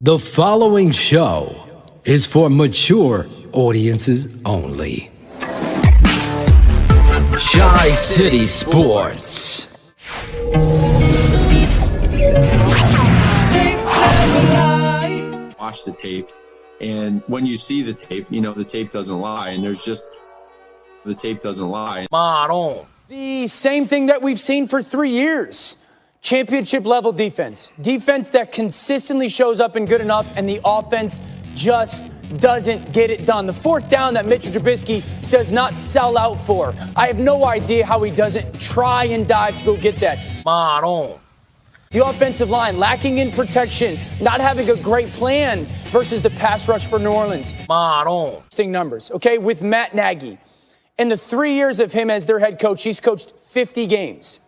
The following show is for mature audiences only. Shy City Sports. Watch the tape, and when you see the tape, you know the tape doesn't lie, and the tape doesn't lie. The same thing that we've seen for 3 years. Championship level defense. Defense that consistently shows up and good enough, and the offense just doesn't get it done. The fourth down that Mitchell Trubisky does not sell out for. I have no idea how he doesn't try and dive to go get that. The offensive line lacking in protection, not having a great plan versus the pass rush for New Orleans. Interesting numbers, okay, with Matt Nagy. In the 3 years of him as their head coach, he's coached 50 games.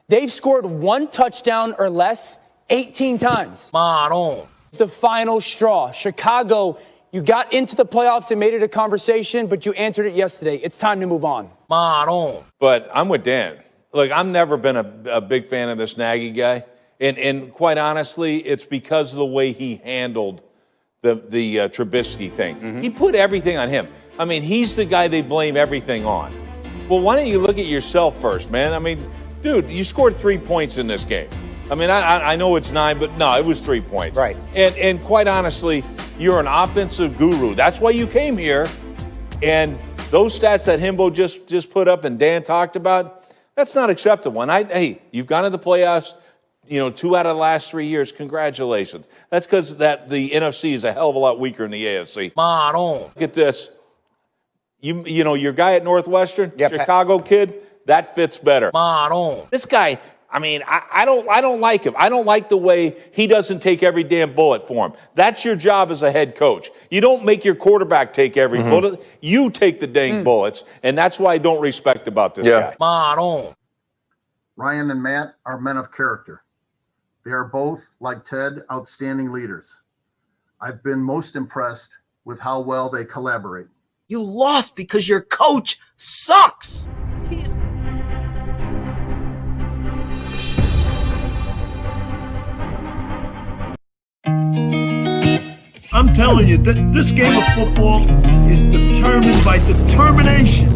They've scored one touchdown or less 18 times. The final straw. Chicago, you got into the playoffs and made it a conversation, but you answered it yesterday. It's time to move on. But I'm with Dan. Look, I've never been a big fan of this Nagy guy. And quite honestly, it's because of the way he handled the Trubisky thing. Mm-hmm. He put everything on him. I mean, he's the guy they blame everything on. Well, why don't you look at yourself first, man? I mean, dude, you scored 3 points in this game. I mean, I know it's 9, but no, it was 3 points. Right. And quite honestly, you're an offensive guru. That's why you came here. And those stats that Himbo just put up and Dan talked about, that's not acceptable. And hey, you've gone to the playoffs, 2 out of the last 3 years. Congratulations. That's because the NFC is a hell of a lot weaker than the AFC. Look at this. You know your guy at Northwestern, Chicago kid, that fits better. This guy, I mean, I don't like him. I don't like the way he doesn't take every damn bullet for him. That's your job as a head coach. You don't make your quarterback take every bullet. You take the dang bullets, and that's why I don't respect about this guy. Ryan and Matt are men of character. They are both, like Ted, outstanding leaders. I've been most impressed with how well they collaborate. You lost because your coach sucks. I'm telling you, this game of football is determined by determination,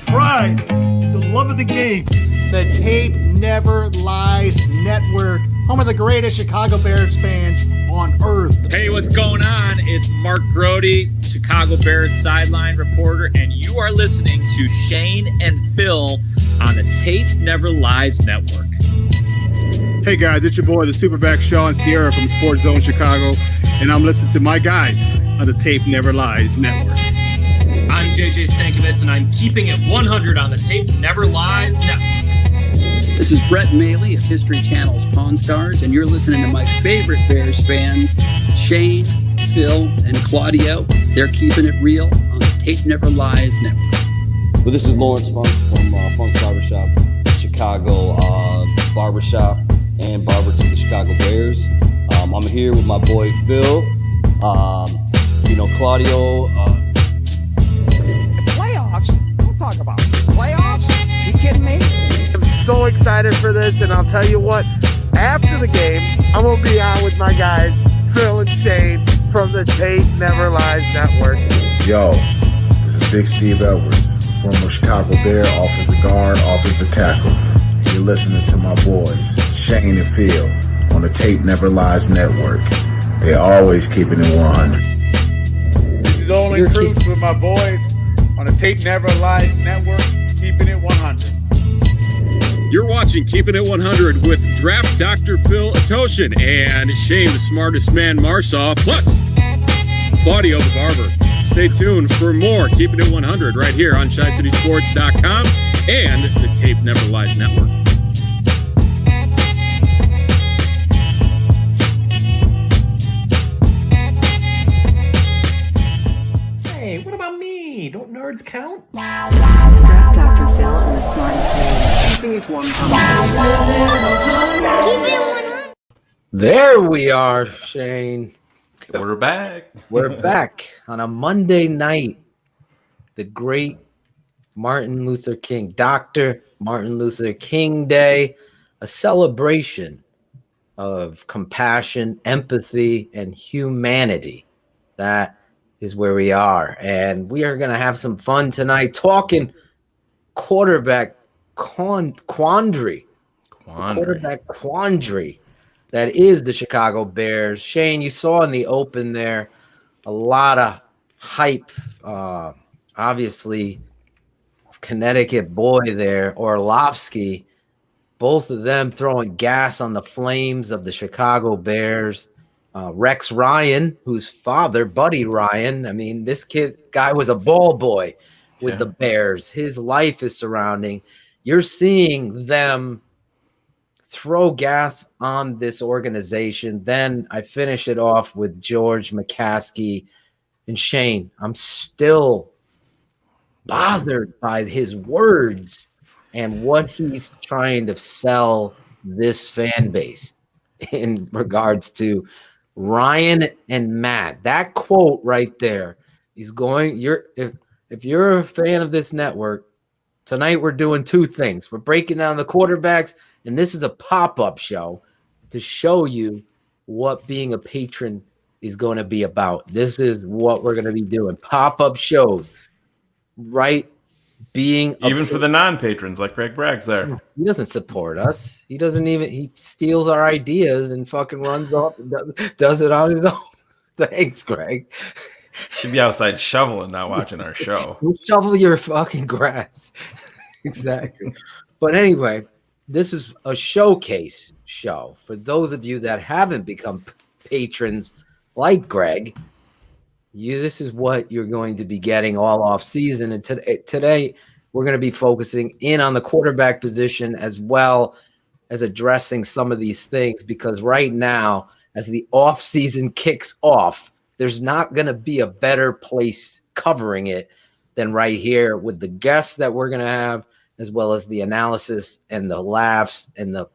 pride, the love of the game. The Tape Never Lies Network, home of the greatest Chicago Bears fans on earth. Hey, what's going on? It's Mark Grody, Chicago Bears sideline reporter, and you are listening to Shane and Phil on the Tape Never Lies Network. Hey guys, it's your boy, the Superback Sean Sierra from Sports Zone Chicago, and I'm listening to my guys on the Tape Never Lies Network. I'm JJ Stankovitz, and I'm keeping it 100 on the Tape Never Lies Network. This is Brett Maley of History Channel's Pawn Stars, and you're listening to my favorite Bears fans, Shane, Phil, and Claudio. They're keeping it real on the Tape Never Lies Network. Well, this is Lawrence Funk from Funk's Barbershop, Chicago barbershop and barber to the Chicago Bears. I'm here with my boy Phil. Claudio. Playoffs? Don't talk about playoffs. You kidding me? So excited for this, and I'll tell you what, after the game, I'm going to be on with my guys, Phil and Shane, from the Tape Never Lies Network. Yo, this is Big Steve Edwards, former Chicago Bear, offensive guard, offensive tackle. You're listening to my boys, Shane and Phil, on the Tape Never Lies Network. They're always keeping it 100. This is Olin Cruz with my boys on the Tape Never Lies Network, keeping it 100. You're watching Keeping It 100 with Draft Dr. Phil Atoshin and Shane, the smartest man, Marsaw, plus Claudio, the barber. Stay tuned for more Keeping It 100 right here on ShyCitySports.com and the Tape Never Lies Network. Hey, what about me? Don't nerds count? Draft Dr. Phil and the smartest man. Keeping it 100. There we are, Shane. We're back. We're back on a Monday night. The great Martin Luther King, Dr. Martin Luther King Day, a celebration of compassion, empathy, and humanity. That is where we are. And we are going to have some fun tonight talking quarterback quandary. The quarterback quandary that is the Chicago Bears. Shane, you saw in the open there a lot of hype. Obviously, Connecticut boy there, Orlovsky, both of them throwing gas on the flames of the Chicago Bears. Rex Ryan, whose father, Buddy Ryan, I mean, this guy was a ball boy with the Bears. His life is surrounding. You're seeing them throw gas on this organization. Then I finish it off with George McCaskey and Shane. I'm still bothered by his words and what he's trying to sell this fan base in regards to Ryan and Matt. That quote right there is going. If you're a fan of this network, tonight we're doing two things. We're breaking down the quarterbacks, and this is a pop-up show to show you what being a patron is going to be about. This is what we're going to be doing. Pop-up shows, right? Being even for the non-patrons like Greg Bragg's there. He doesn't support us. He doesn't even, he steals our ideas and fucking runs off and does it on his own. Thanks, Greg. Should be outside shoveling, not watching our show. Shovel your fucking grass. Exactly. But anyway, this is a showcase show for those of you that haven't become patrons like Greg. This is what you're going to be getting all off season. And today we're going to be focusing in on the quarterback position as well as addressing some of these things, because right now, as the off season kicks off, there's not going to be a better place covering it than right here with the guests that we're going to have, as well as the analysis and the laughs and the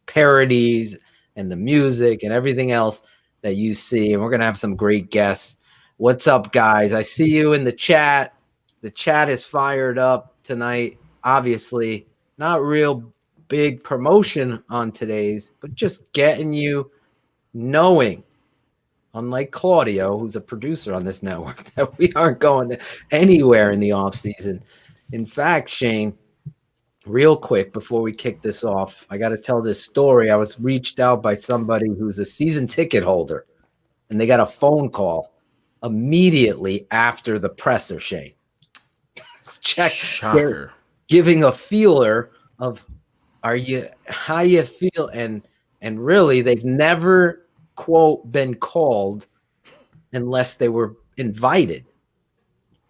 parodies and the music and everything else that you see. And we're going to have some great guests. What's up, guys? I see you in the chat. The chat is fired up tonight. Obviously, not real big promotion on today's, but just getting you knowing, unlike Claudio, who's a producer on this network, that we aren't going anywhere in the offseason. In fact, Shane, real quick before we kick this off, I got to tell this story. I was reached out by somebody who's a season ticket holder, and they got a phone call immediately after the presser, Shane. Check. Shocker. Giving a feeler of how you feel, and really they've never, quote, been called unless they were invited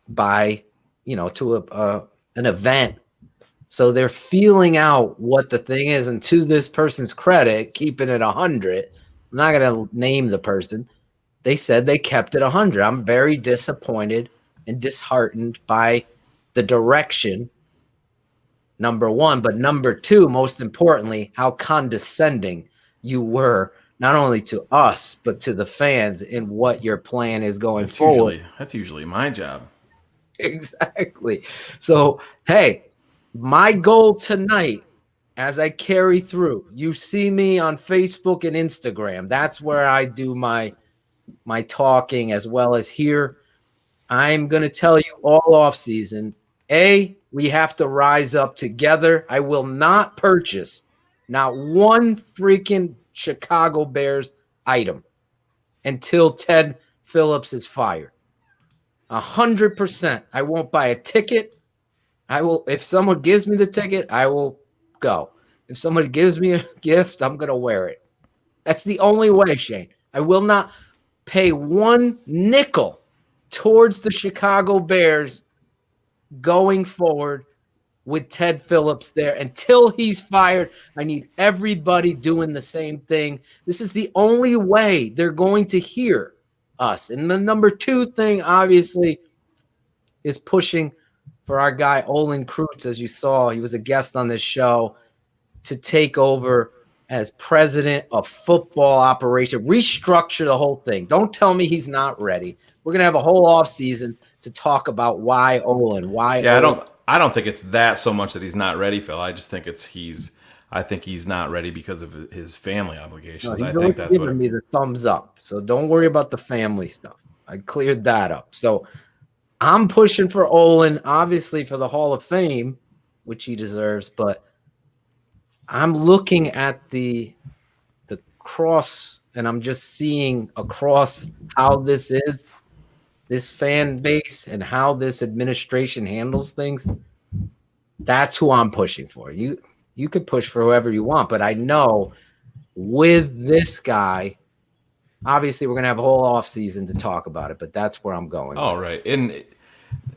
by, to an event. So they're feeling out what the thing is, and to this person's credit, keeping it 100. I'm not going to name the person. They said they kept it 100. I'm very disappointed and disheartened by the direction, number one. But number two, most importantly, how condescending you were, not only to us, but to the fans in what your plan is going forward. That's usually my job. Exactly. So, hey, my goal tonight, as I carry through, you see me on Facebook and Instagram. That's where I do my talking, as well as here. I'm going to tell you all off season, we have to rise up together. I will not purchase not one freaking Chicago Bears item until Ted Phillips is fired. 100%. I won't buy a ticket. I will, if someone gives me the ticket, I will go. If somebody gives me a gift, I'm going to wear it. That's the only way, Shane. I will not pay one nickel towards the Chicago Bears going forward with Ted Phillips there until he's fired. I need everybody doing the same thing. This is the only way they're going to hear us. And the number two thing, obviously, is pushing for our guy Olin Kreutz. As you saw, he was a guest on this show, to take over as president of football operation, restructure the whole thing. Don't tell me he's not ready. We're going to have a whole off season to talk about why Olin, I don't think it's that so much that he's not ready, Phil. I just think he's I think he's not ready because of his family No, obligations. he's I already think that's what. giving me the thumbs up. So don't worry about the family stuff. I cleared that up. So I'm pushing for Olin, obviously for the Hall of Fame, which he deserves, but I'm looking at the cross, and I'm just seeing across how this fan base and how this administration handles things. That's who I'm pushing for. You could push for whoever you want, but I know with this guy, obviously we're gonna have a whole off season to talk about it, but that's where I'm going. Oh, right. And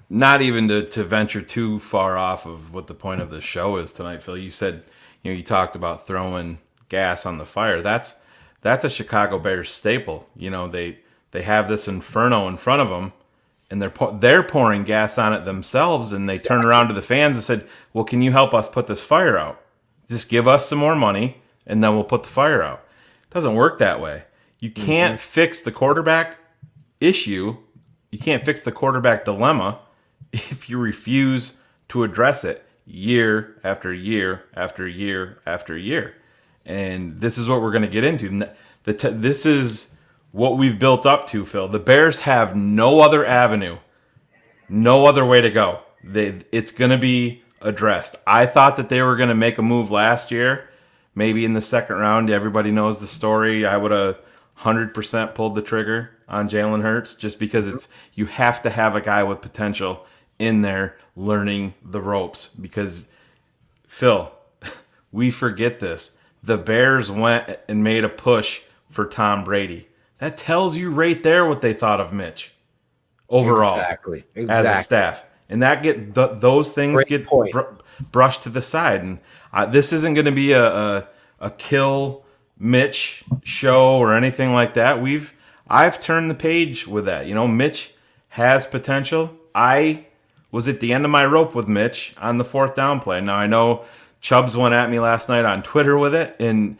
not even to venture too far off of what the point of the show is tonight, Phil. You said, you talked about throwing gas on the fire. That's a Chicago Bears staple. They have this inferno in front of them, and they're pouring gas on it themselves, and they turn around to the fans and said, well, can you help us put this fire out? Just give us some more money, and then we'll put the fire out. It doesn't work that way. You can't fix the quarterback issue. You can't fix the quarterback dilemma if you refuse to address it year after year after year after year. And this is what we're going to get into. This is what we've built up to, Phil. The Bears have no other avenue, no other way to go. It's going to be addressed. I thought that they were going to make a move last year, maybe in the second round. Everybody knows the story. I would have 100% pulled the trigger on Jalen Hurts just because you have to have a guy with potential in there learning the ropes. Because, Phil, we forget this. The Bears went and made a push for Tom Brady. That tells you right there what they thought of Mitch overall. Exactly. As a staff. And that those things get brushed to the side. And this isn't going to be a kill Mitch show or anything like that. I've turned the page with that. Mitch has potential. I was at the end of my rope with Mitch on the fourth down play. Now I know Chubbs went at me last night on Twitter with it, and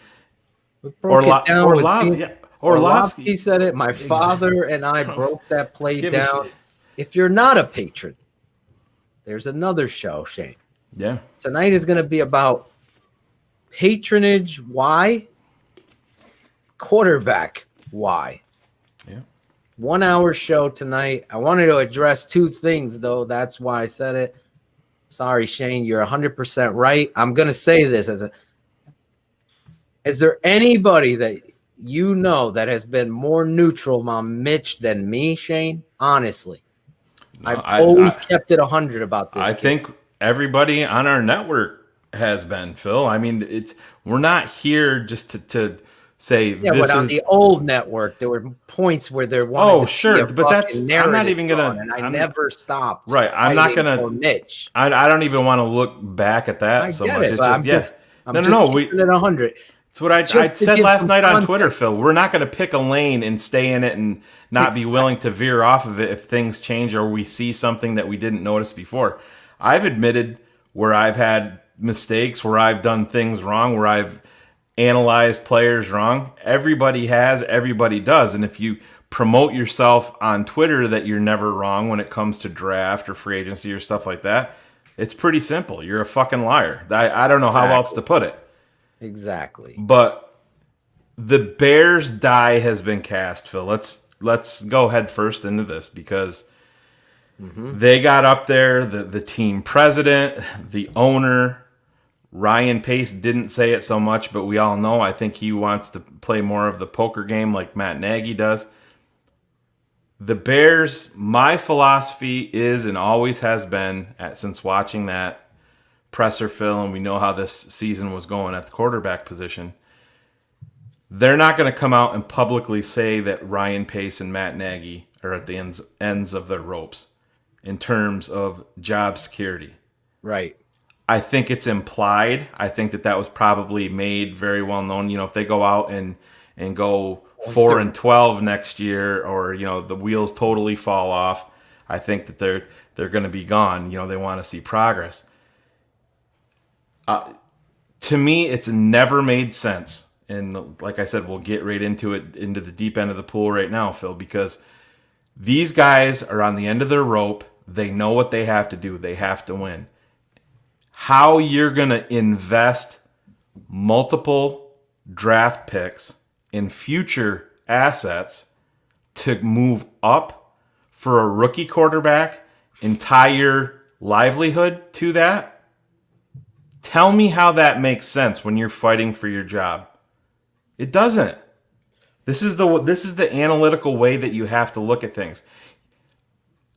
Orlovsky said it. My father and I broke that play down. If you're not a patron, there's another show, Shane. Yeah. Tonight is going to be about patronage. Why? Quarterback. Why? Yeah. 1 hour show tonight. I wanted to address two things, though. That's why I said it. Sorry, Shane. You're 100% right. I'm going to say this is there anybody that you know that has been more neutral on Mitch than me, Shane? Honestly. No, I've always kept it 100 about this. I think everybody on our network has been, Phil. I mean, we're not here just to say this but on the old network, there were points where there wanted to sure, be a but that's I'm not even gonna. And I never stopped. Right, I'm not gonna. For Mitch. I don't even want to look back at that I so get much. it, It's but just I'm just keeping it 100. It's what I said last night on Twitter, Phil. We're not going to pick a lane and stay in it and not be willing to veer off of it if things change or we see something that we didn't notice before. I've admitted where I've had mistakes, where I've done things wrong, where I've analyzed players wrong. Everybody has, everybody does. And if you promote yourself on Twitter that you're never wrong when it comes to draft or free agency or stuff like that, it's pretty simple. You're a fucking liar. I don't know how else to put it. Exactly. But the Bears die has been cast, Phil. Let's go head first into this because they got up there, the team president, the owner, Ryan Pace didn't say it so much, but we all know I think he wants to play more of the poker game like Matt Nagy does. The Bears, my philosophy is and always has been, since watching that presser, Phil, and we know how this season was going at the quarterback position, they're not going to come out and publicly say that Ryan Pace and Matt Nagy are at the ends of their ropes in terms of job security. Right. I think it's implied. I think that was probably made very well known. If they go out and go 4-12 next year, or the wheels totally fall off, I think that they're going to be gone. They want to see progress. To me, it's never made sense. And like I said, we'll get right into it, into the deep end of the pool right now, Phil, because these guys are on the end of their rope. They know what they have to do. They have to win. How you're going to invest multiple draft picks and future assets to move up for a rookie quarterback and tie your livelihood to that? Tell me how that makes sense when you're fighting for your job. It doesn't. This is the analytical way that you have to look at things.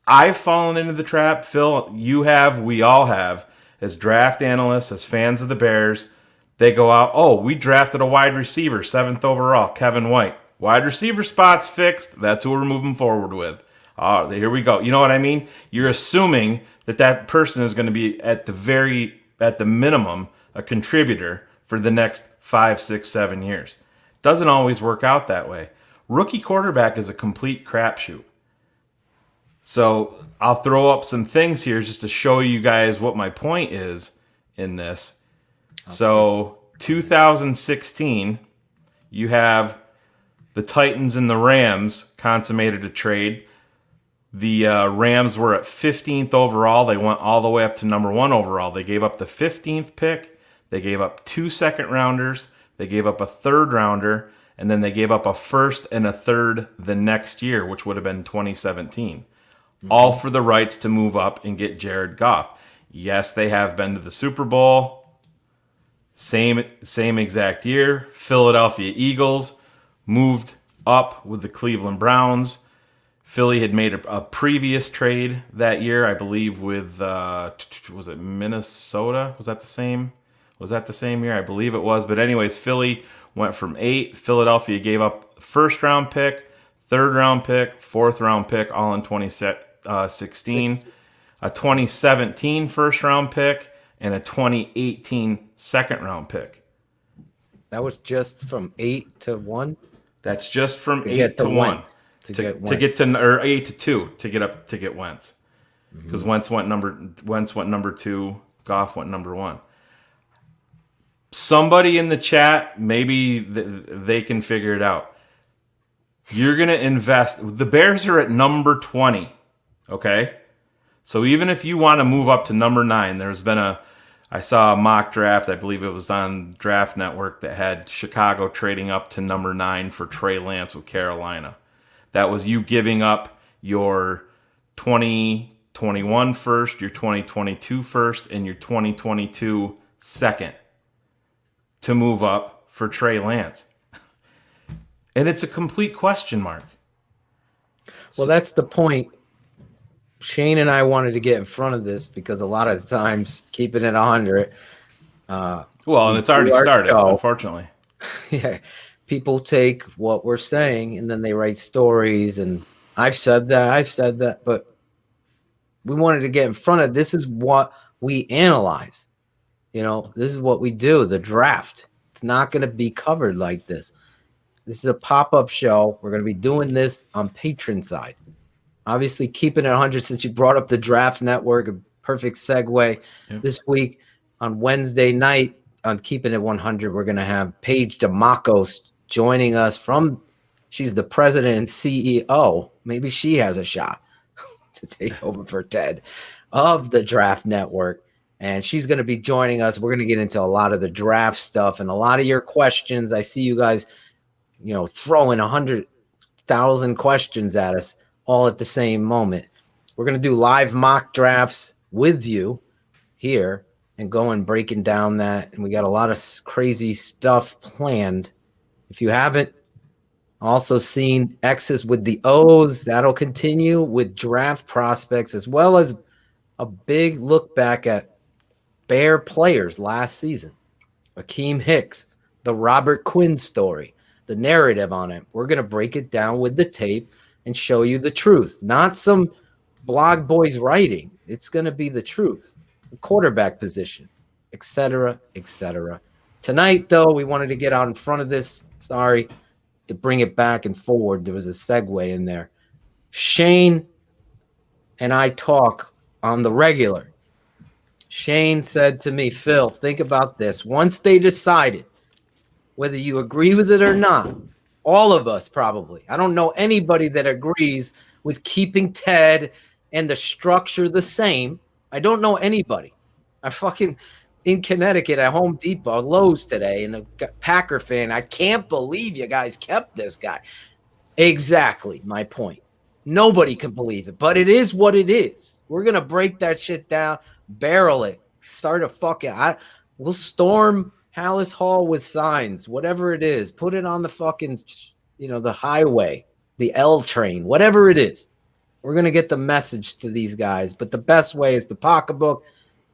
I've fallen into the trap, Phil. You have, we all have, as draft analysts, as fans of the Bears. They go out, oh, we drafted a wide receiver, 7th overall, Kevin White. Wide receiver spot's fixed. That's who we're moving forward with. Oh, here we go. You know what I mean? You're assuming that person is going to be at the minimum a contributor for the next 5, 6, 7 years. Doesn't always work out that way. Rookie quarterback is a complete crapshoot. So I'll throw up some things here just to show you guys what my point is in this. Okay. So 2016, you have the Titans and the Rams consummated a trade. The Rams were at 15th overall. They went all the way up to number 1 overall. They gave up the 15th pick. They gave up 2 second-rounders. They gave up a 3rd-rounder. And then they gave up a 1st and a 3rd the next year, which would have been 2017. Mm-hmm. All for the rights to move up and get Jared Goff. Yes, they have been to the Super Bowl. Same exact year. Philadelphia Eagles moved up with the Cleveland Browns. Philly had made a previous trade that year, I believe, with was it Minnesota? Was that the same year? I believe it was. But anyways, Philly went from 8. Philadelphia gave up 1st-round pick, 3rd-round pick, 4th-round pick, all in 2016. A 2017 1st-round pick and a 2018 2nd-round pick. That was just from 8 to 1? That's just from 8 to 1. To get to or 8 to 2 to get Wentz, because Wentz went number 2, Goff went number 1. Somebody in the chat, maybe they can figure it out. You're gonna invest. The Bears are at number 20. Okay, so even if you want to move up to number 9, I saw a mock draft. I believe it was on Draft Network that had Chicago trading up to number 9 for Trey Lance with Carolina. That was you giving up your 2021 first, your 2022 first, and your 2022 second to move up for Trey Lance. And it's a complete question mark. Well, that's the point. Shane and I wanted to get in front of this because a lot of times keeping it 100. And it's already started, unfortunately. Yeah. People take what we're saying and then they write stories, and I've said that, but we wanted to get in front of this. Is what we analyze. This is what we do, the draft. It's not going to be covered like this. This is a pop-up show. We're going to be doing this on Patreon side. Obviously, keeping it 100 since you brought up the Draft Network, a perfect segue. Yep. This week on Wednesday night on Keeping It 100, we're going to have Paige DeMacos joining us she's the president and CEO. Maybe she has a shot to take over for Ted of the Draft Network. And she's going to be joining us. We're going to get into a lot of the draft stuff and a lot of your questions. I see you guys, throwing 100,000 questions at us all at the same moment. We're going to do live mock drafts with you here and go and breaking down that. And we got a lot of crazy stuff planned. If you haven't also seen X's with the O's, that'll continue with draft prospects, as well as a big look back at Bear players last season. Akeem Hicks, the Robert Quinn story, the narrative on it. We're going to break it down with the tape and show you the truth, not some blog boys writing. It's going to be the truth, the quarterback position, etc., etc. Tonight, though, we wanted to get out in front of this. Sorry to bring it back and forward. There was a segue in there. Shane and I talk on the regular. Shane said to me, Phil, think about this. Once they decided, whether you agree with it or not, all of us probably, I don't know anybody that agrees with keeping Ted and the structure the same. I don't know anybody. in Connecticut at Home Depot, Lowe's today, and a Packer fan. I can't believe you guys kept this guy. Exactly my point. Nobody can believe it, but it is what it is. We're going to break that shit down, barrel it, start a fucking we'll storm Hallis Hall with signs, whatever it is. Put it on the fucking, the highway, the L train, whatever it is. We're going to get the message to these guys, but the best way is the pocketbook.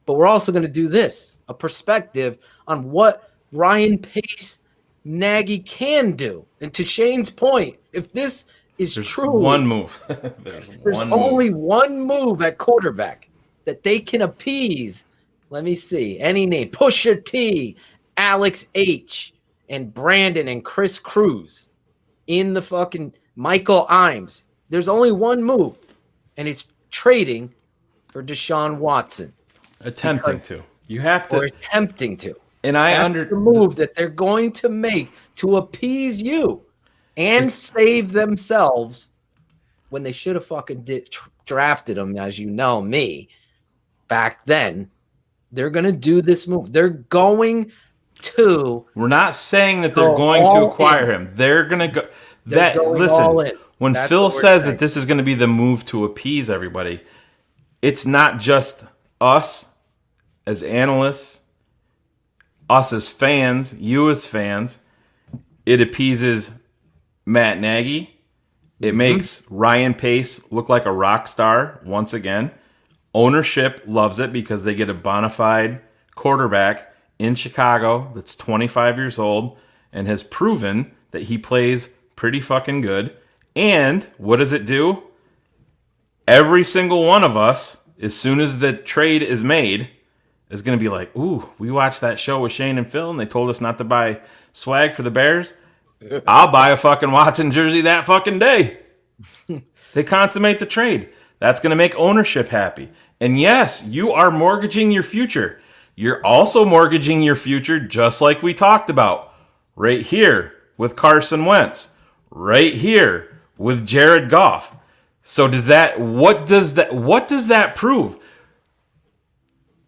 But we're also going to do this, a perspective on what Ryan Pace Nagy can do. And to Shane's point, if this is true, one move. There's only one move at quarterback that they can appease. Let me see. Any name. Pusha T, Alex H, and Brandon and Chris Cruz in the fucking Michael Imes. There's only one move, and it's trading for Deshaun Watson. Attempting to. You have to. Or attempting to. And the move that they're going to make to appease you and save themselves when they should have fucking drafted him, as you know me, back then. They're going to do this move. They're going to. We're not saying that they're going to acquire him. They're going to go. Listen, when Phil says that this is going to be the move to appease everybody, it's not just us as analysts, us as fans, you as fans. It appeases Matt Nagy. It makes Ryan Pace look like a rock star once again. Ownership loves it because they get a bona fide quarterback in Chicago that's 25 years old and has proven that he plays pretty fucking good. And what does it do? Every single one of us, as soon as the trade is made, is going to be like, ooh, we watched that show with Shane and Phil and they told us not to buy swag for the Bears. I'll buy a fucking Watson jersey that fucking day. They consummate the trade. That's going to make ownership happy. And yes, you are mortgaging your future. You're also mortgaging your future just like we talked about. Right here with Carson Wentz. Right here with Jared Goff. So what does that prove?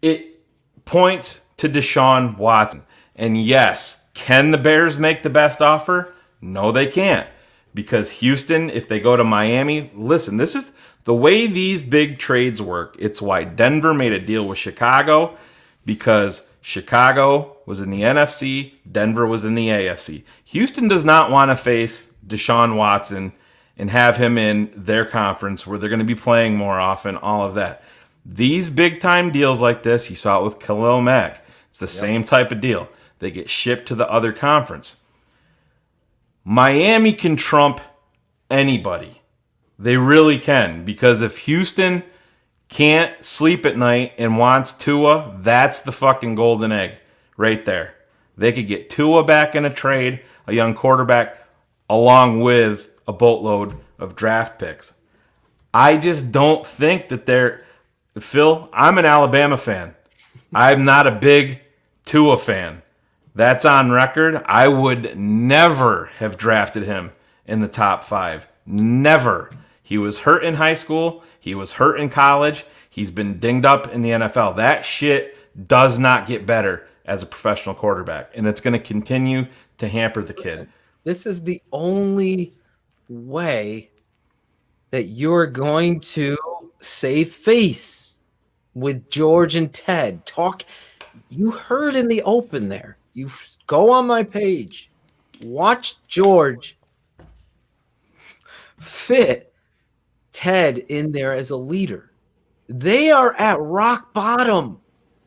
It points to Deshaun Watson. And yes, can the Bears make the best offer? No, they can't. Because Houston, if they go to Miami, listen, this is the way these big trades work. It's why Denver made a deal with Chicago, because Chicago was in the NFC, Denver was in the AFC. Houston does not want to face Deshaun Watson and have him in their conference where they're going to be playing more often, all of that. These big-time deals like this, you saw it with Khalil Mack. It's the same type of deal. They get shipped to the other conference. Miami can trump anybody. They really can, because if Houston can't sleep at night and wants Tua, that's the fucking golden egg right there. They could get Tua back in a trade, a young quarterback, along with a boatload of draft picks. I just don't think that they're... Phil, I'm an Alabama fan. I'm not a big Tua fan. That's on record. I would never have drafted him in the top 5. Never. He was hurt in high school. He was hurt in college. He's been dinged up in the NFL. That shit does not get better as a professional quarterback, and it's going to continue to hamper the kid. This is the only way that you're going to save face with George and Ted. You heard in the open there. You go on my page, watch George fit Ted in there as a leader. They are at rock bottom.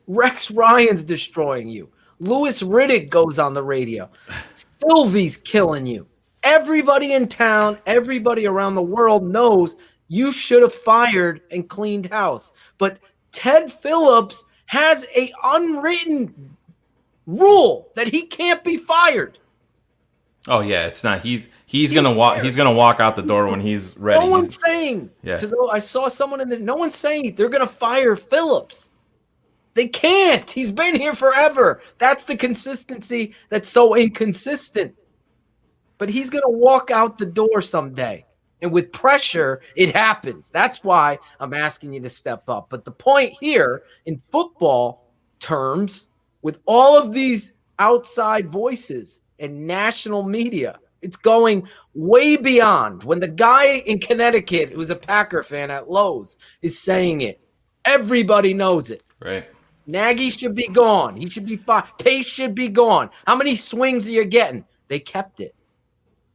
Rex Ryan's destroying you. Louis Riddick goes on the radio. Sylvie's killing you. Everybody in town, everybody around the world knows you should have fired and cleaned house. But Ted Phillips has a unwritten rule that he can't be fired. Oh yeah, it's not. He's gonna walk. He's gonna walk out the door when he's ready. No one's saying. Yeah. I saw someone in there. No one's saying they're gonna fire Phillips. They can't. He's been here forever. That's the consistency that's so inconsistent. But he's gonna walk out the door someday, and with pressure, it happens. That's why I'm asking you to step up. But the point here, in football terms, with all of these outside voices and national media. It's going way beyond when the guy in Connecticut who's a Packer fan at Lowe's is saying it. Everybody knows it. Right. Nagy should be gone. He should be fired. Pace should be gone. How many swings are you getting? They kept it.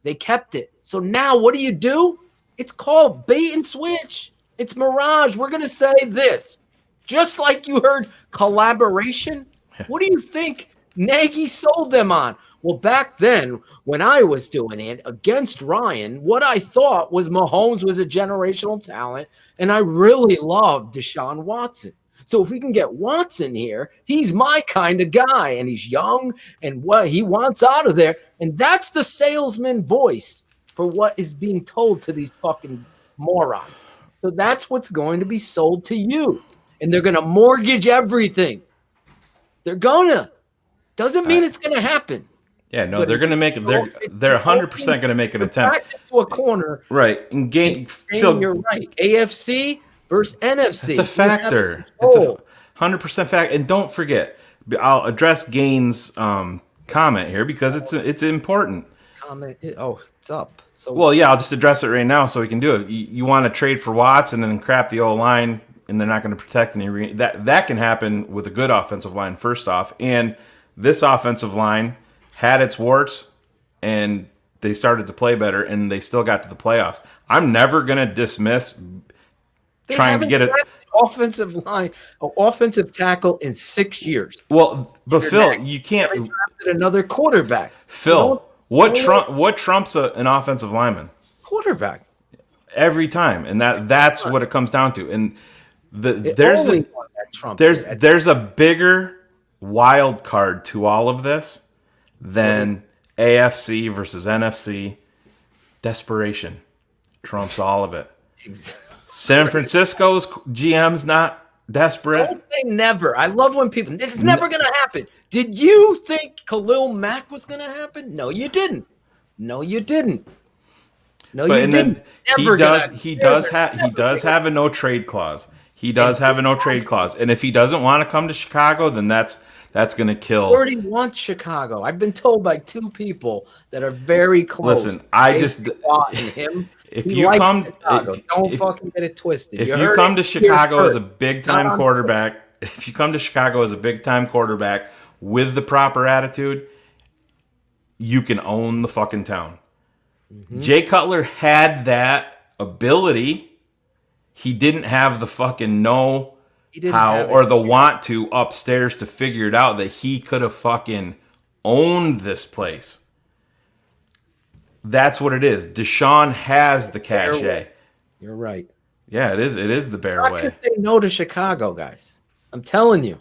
They kept it. So now what do? It's called bait and switch. It's mirage. We're going to say this. Just like you heard collaboration, what do you think Nagy sold them on? Well, back then, when I was doing it against Ryan, what I thought was Mahomes was a generational talent, and I really loved Deshaun Watson. So if we can get Watson here, he's my kind of guy, and he's young, and what he wants out of there. And that's the salesman voice for what is being told to these fucking morons. So that's what's going to be sold to you. And they're going to mortgage everything. They're going to. Doesn't mean it's going to happen. Yeah, no, they're going to make it. They're 100% going to make an attempt. Back into a corner. Right. And you're right. AFC versus NFC. It's a factor. It's a 100% fact. And don't forget, I'll address Gaines' comment here because it's important. Comment. It's up. So well, yeah, I'll just address it right now so we can do it. You want to trade for Watson and then crap the O-line, and they're not going to protect any. That can happen with a good offensive line, first off. And this offensive line had its warts, and they started to play better, and they still got to the playoffs. I'm never going to dismiss trying to get it. Offensive line, offensive tackle in 6 years. Well, but Phil, you can't. Drafted another quarterback. Phil, what trumps an offensive lineman? Quarterback. Every time, and that's what it comes down to. And there's a bigger wild card to all of this than AFC versus NFC. Desperation trumps all of it. San Francisco's GM's not desperate. Don't say never. I love when people. It's never going to happen. Did you think Khalil Mack was going to happen? No, you didn't. No, you didn't. No, you didn't. He does have a no trade clause. He does have a no trade clause, and if he doesn't want to come to Chicago, then that's going to kill. He already wants Chicago. I've been told by 2 people that are very close. Listen, him. If you come, don't fucking get it twisted. If you come to Chicago as a big time quarterback, with the proper attitude, you can own the fucking town. Mm-hmm. Jay Cutler had that ability. He didn't have the fucking know how or the want to upstairs to figure it out that he could have fucking owned this place. That's what it is. Deshaun has the cachet. You're right. Yeah, it is. It is the bear way. I'm not going to say no to Chicago, guys. I'm telling you.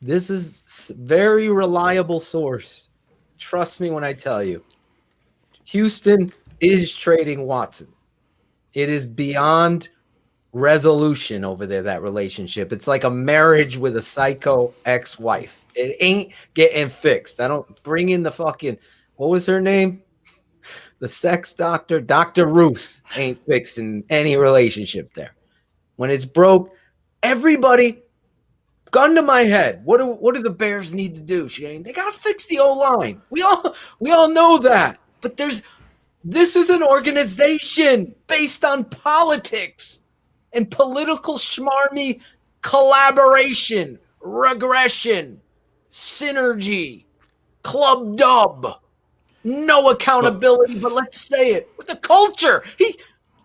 This is very reliable source. Trust me when I tell you. Houston is trading Watson. It is beyond resolution over there, that relationship. It's like a marriage with a psycho ex-wife. It ain't getting fixed. I don't bring in the fucking, what was her name? The sex doctor, Dr. Ruth, ain't fixing any relationship there. When it's broke, everybody, gun to my head, what do the Bears need to do, Shane? They got to fix the O-line. We all know that. But this is an organization based on politics and political schmarmy collaboration, regression, synergy, club dub. No accountability, but let's say it with the culture.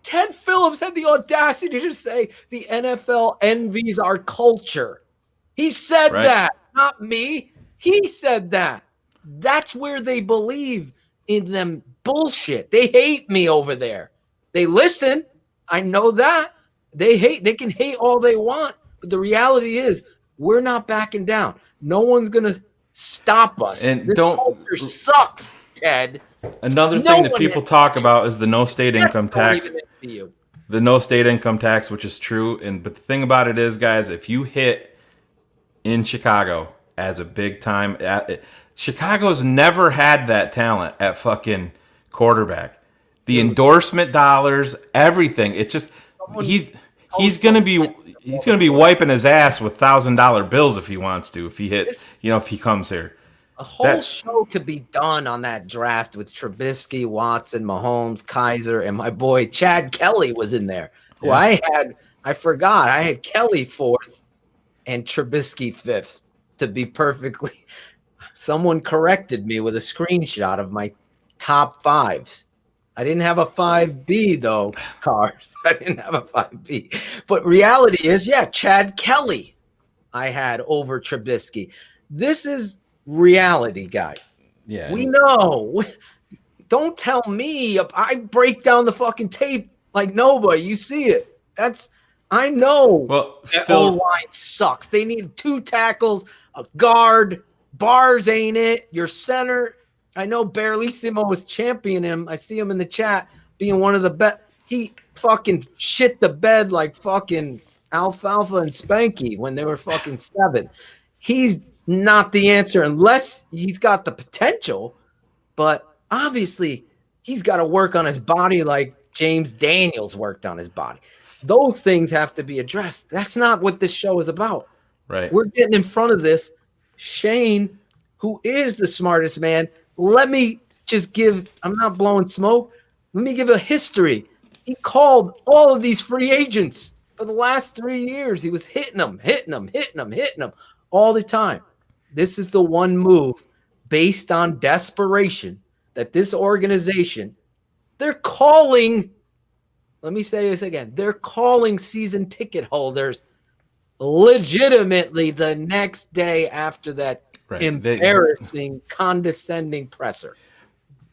Ted Phillips had the audacity to say the NFL envies our culture. He said that, not me. He said that. That's where they believe in them bullshit. They hate me over there. They listen. I know that. They can hate all they want, but the reality is we're not backing down. No one's going to stop us. And this culture sucks. Ted. Another thing that people talk about is the no state income tax. The no state income tax, which is true. But the thing about it is, guys, if you hit in Chicago as a big time, Chicago's never had that talent at fucking quarterback. The endorsement dollars, everything. It's just he's gonna be He's going to be wiping his ass with $1,000 bills if he wants to. If he if he comes here, a whole show could be done on that draft with Trubisky, Watson, Mahomes, Kaiser, and my boy Chad Kelly was in there. Who I forgot. I had Kelly 4th and Trubisky 5th to be perfectly. Someone corrected me with a screenshot of my top 5s. I didn't have a 5B though, Cars. I didn't have a 5B. But reality is, Chad Kelly I had over Trubisky. This is reality, guys. Yeah. We know. Don't tell me. I break down the fucking tape like nobody. You see it. I know. Well, that O-line sucks. They need 2 tackles, a guard. Bars ain't it. Your center. I know Barlissimo was championing him. I see him in the chat being one of the best. He fucking shit the bed like fucking Alfalfa and Spanky when they were fucking 7. He's not the answer unless he's got the potential, but obviously he's got to work on his body like James Daniels worked on his body. Those things have to be addressed. That's not what this show is about. Right. We're getting in front of this. Shane, who is the smartest man, let me just I'm not blowing smoke. Let me give a history. He called all of these free agents for the last 3 years. He was hitting them all the time. This is the one move based on desperation that this organization, they're calling, let me say this again, they're calling season ticket holders legitimately the next day after that embarrassing, condescending presser.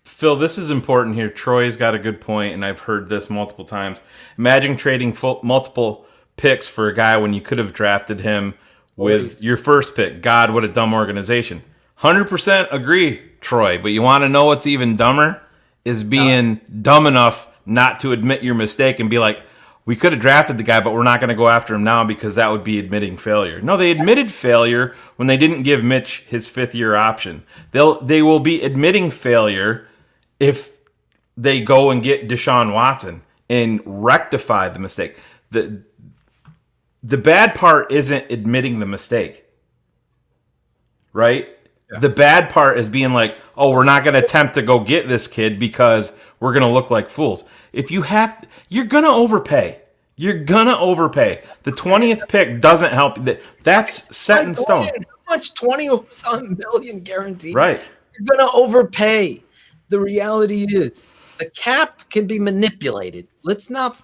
Phil, this is important here. Troy's got a good point, and I've heard this multiple times. Imagine trading multiple picks for a guy when you could have drafted him with your first pick. God, what a dumb organization. 100% agree, Troy, but you want to know what's even dumber? Is being dumb enough not to admit your mistake and be like, we could have drafted the guy, but we're not going to go after him now because that would be admitting failure. No, they admitted failure when they didn't give Mitch his 5th-year option. They will be admitting failure if they go and get Deshaun Watson and rectify the mistake. The bad part isn't admitting the mistake, right? Yeah. The bad part is being like, oh, we're not going to attempt to go get this kid because we're going to look like fools. If you have, you're going to overpay. You're going to overpay. The 20th pick doesn't help. That's set in stone. How much? 20-some million guaranteed. Right. You're going to overpay. The reality is the cap can be manipulated. Let's not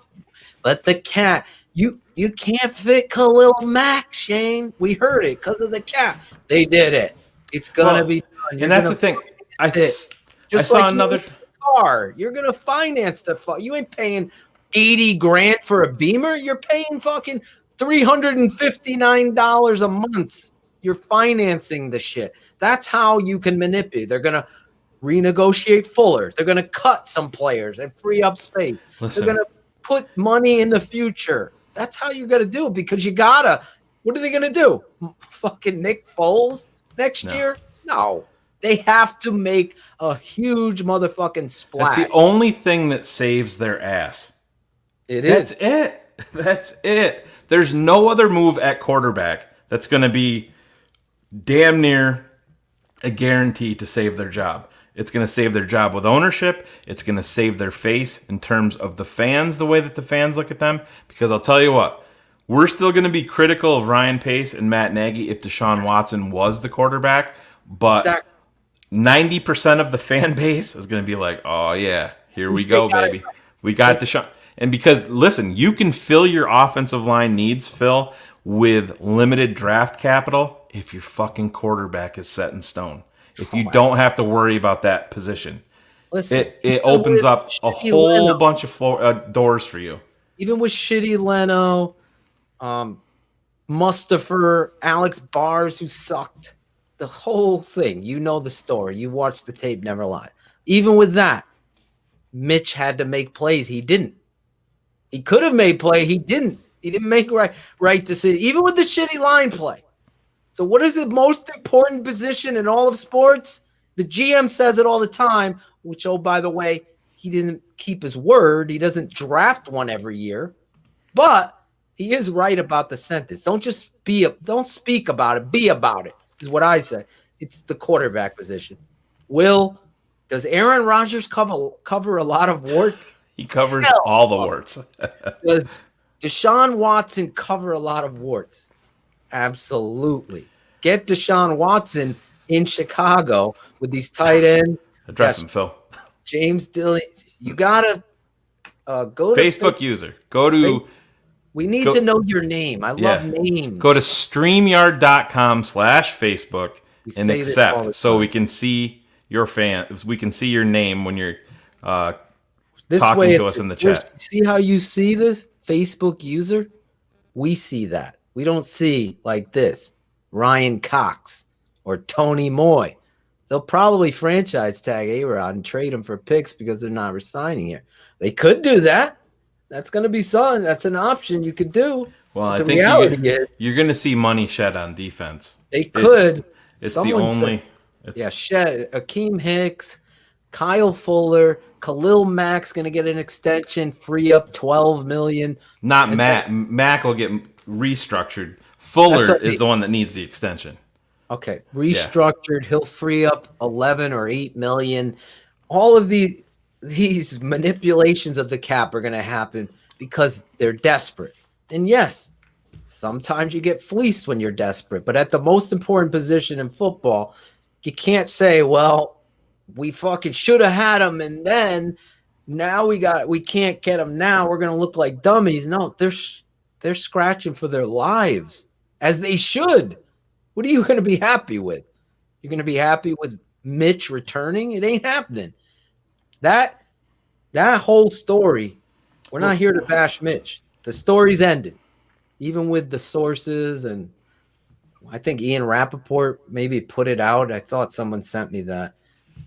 let the cap. You can't fit Khalil Mack, Shane. We heard it because of the cap. They did it. It's going to be done. And that's the thing. I saw another car. You're going to finance the you ain't paying $80,000 for a Beamer. You're paying fucking $359 a month. You're financing the shit. That's how you can manipulate. They're going to renegotiate Fuller. They're going to cut some players and free up space. Listen. They're going to put money in the future. That's how you got to do it because you got to. What are they going to do? Fucking Nick Foles next year? No. They have to make a huge motherfucking splash. That's the only thing that saves their ass. That's it. That's it. There's no other move at quarterback that's going to be damn near a guarantee to save their job. It's going to save their job with ownership. It's going to save their face in terms of the fans, the way that the fans look at them. Because I'll tell you what, we're still going to be critical of Ryan Pace and Matt Nagy if Deshaun Watson was the quarterback. But 90% of the fan base is going to be like, oh, yeah, here we go, baby. We got Deshaun. And because, listen, you can fill your offensive line needs, Phil, with limited draft capital if your fucking quarterback is set in stone. If you don't have to worry about that position. Listen, it opens up a whole bunch of doors for you. Even with shitty Leno, Mustafa, Alex Bars, who sucked. The whole thing. You know the story. You watched the tape, never lie. Even with that, Mitch had to make plays. He didn't. He could have made play. He didn't. He didn't make right decision. Even with the shitty line play. So what is the most important position in all of sports? The GM says it all the time, which, oh, by the way, he didn't keep his word. He doesn't draft one every year. But he is right about the sentence. Don't speak about it. Be about it is what I say. It's the quarterback position. Does Aaron Rodgers cover a lot of warts? He covers Hell, all the warts. Does Deshaun Watson cover a lot of warts? Absolutely. Get Deshaun Watson in Chicago with these tight ends. Address him, Phil. James Dillon. You gotta go to Facebook user. Go to. We need to know your name. I love names. Go to StreamYard.com/Facebook and accept, so we can see your fans. We can see your name when you're talking to us in the chat. See how you see this Facebook user? We see that. We don't see like this Ryan Cox or Tony Moy. They'll probably franchise tag A-Rod and trade him for picks because they're not resigning here. They could do that. That's going to be something. That's an option you could do. Well, I the think you're going to see money shed on defense. They could. It's the only. Shed. Akeem Hicks, Kyle Fuller, Khalil Mack's going to get an extension, free up $12 million. Not Matt. Mack will get restructured. Fuller is the one that needs the extension. Okay, restructured. He'll free up 11 or 8 million. All of these manipulations of the cap are going to happen because they're desperate. And yes, sometimes you get fleeced when you're desperate. But at the most important position in football, you can't say, well, we fucking should have had him, and then now we can't get him now. We're going to look like dummies. No, they're scratching for their lives, as they should. What are you going to be happy with? You're going to be happy with Mitch returning? It ain't happening. That whole story, we're not here to bash Mitch. The story's ended, even with the sources, and I think Ian Rappaport maybe put it out. I thought someone sent me that.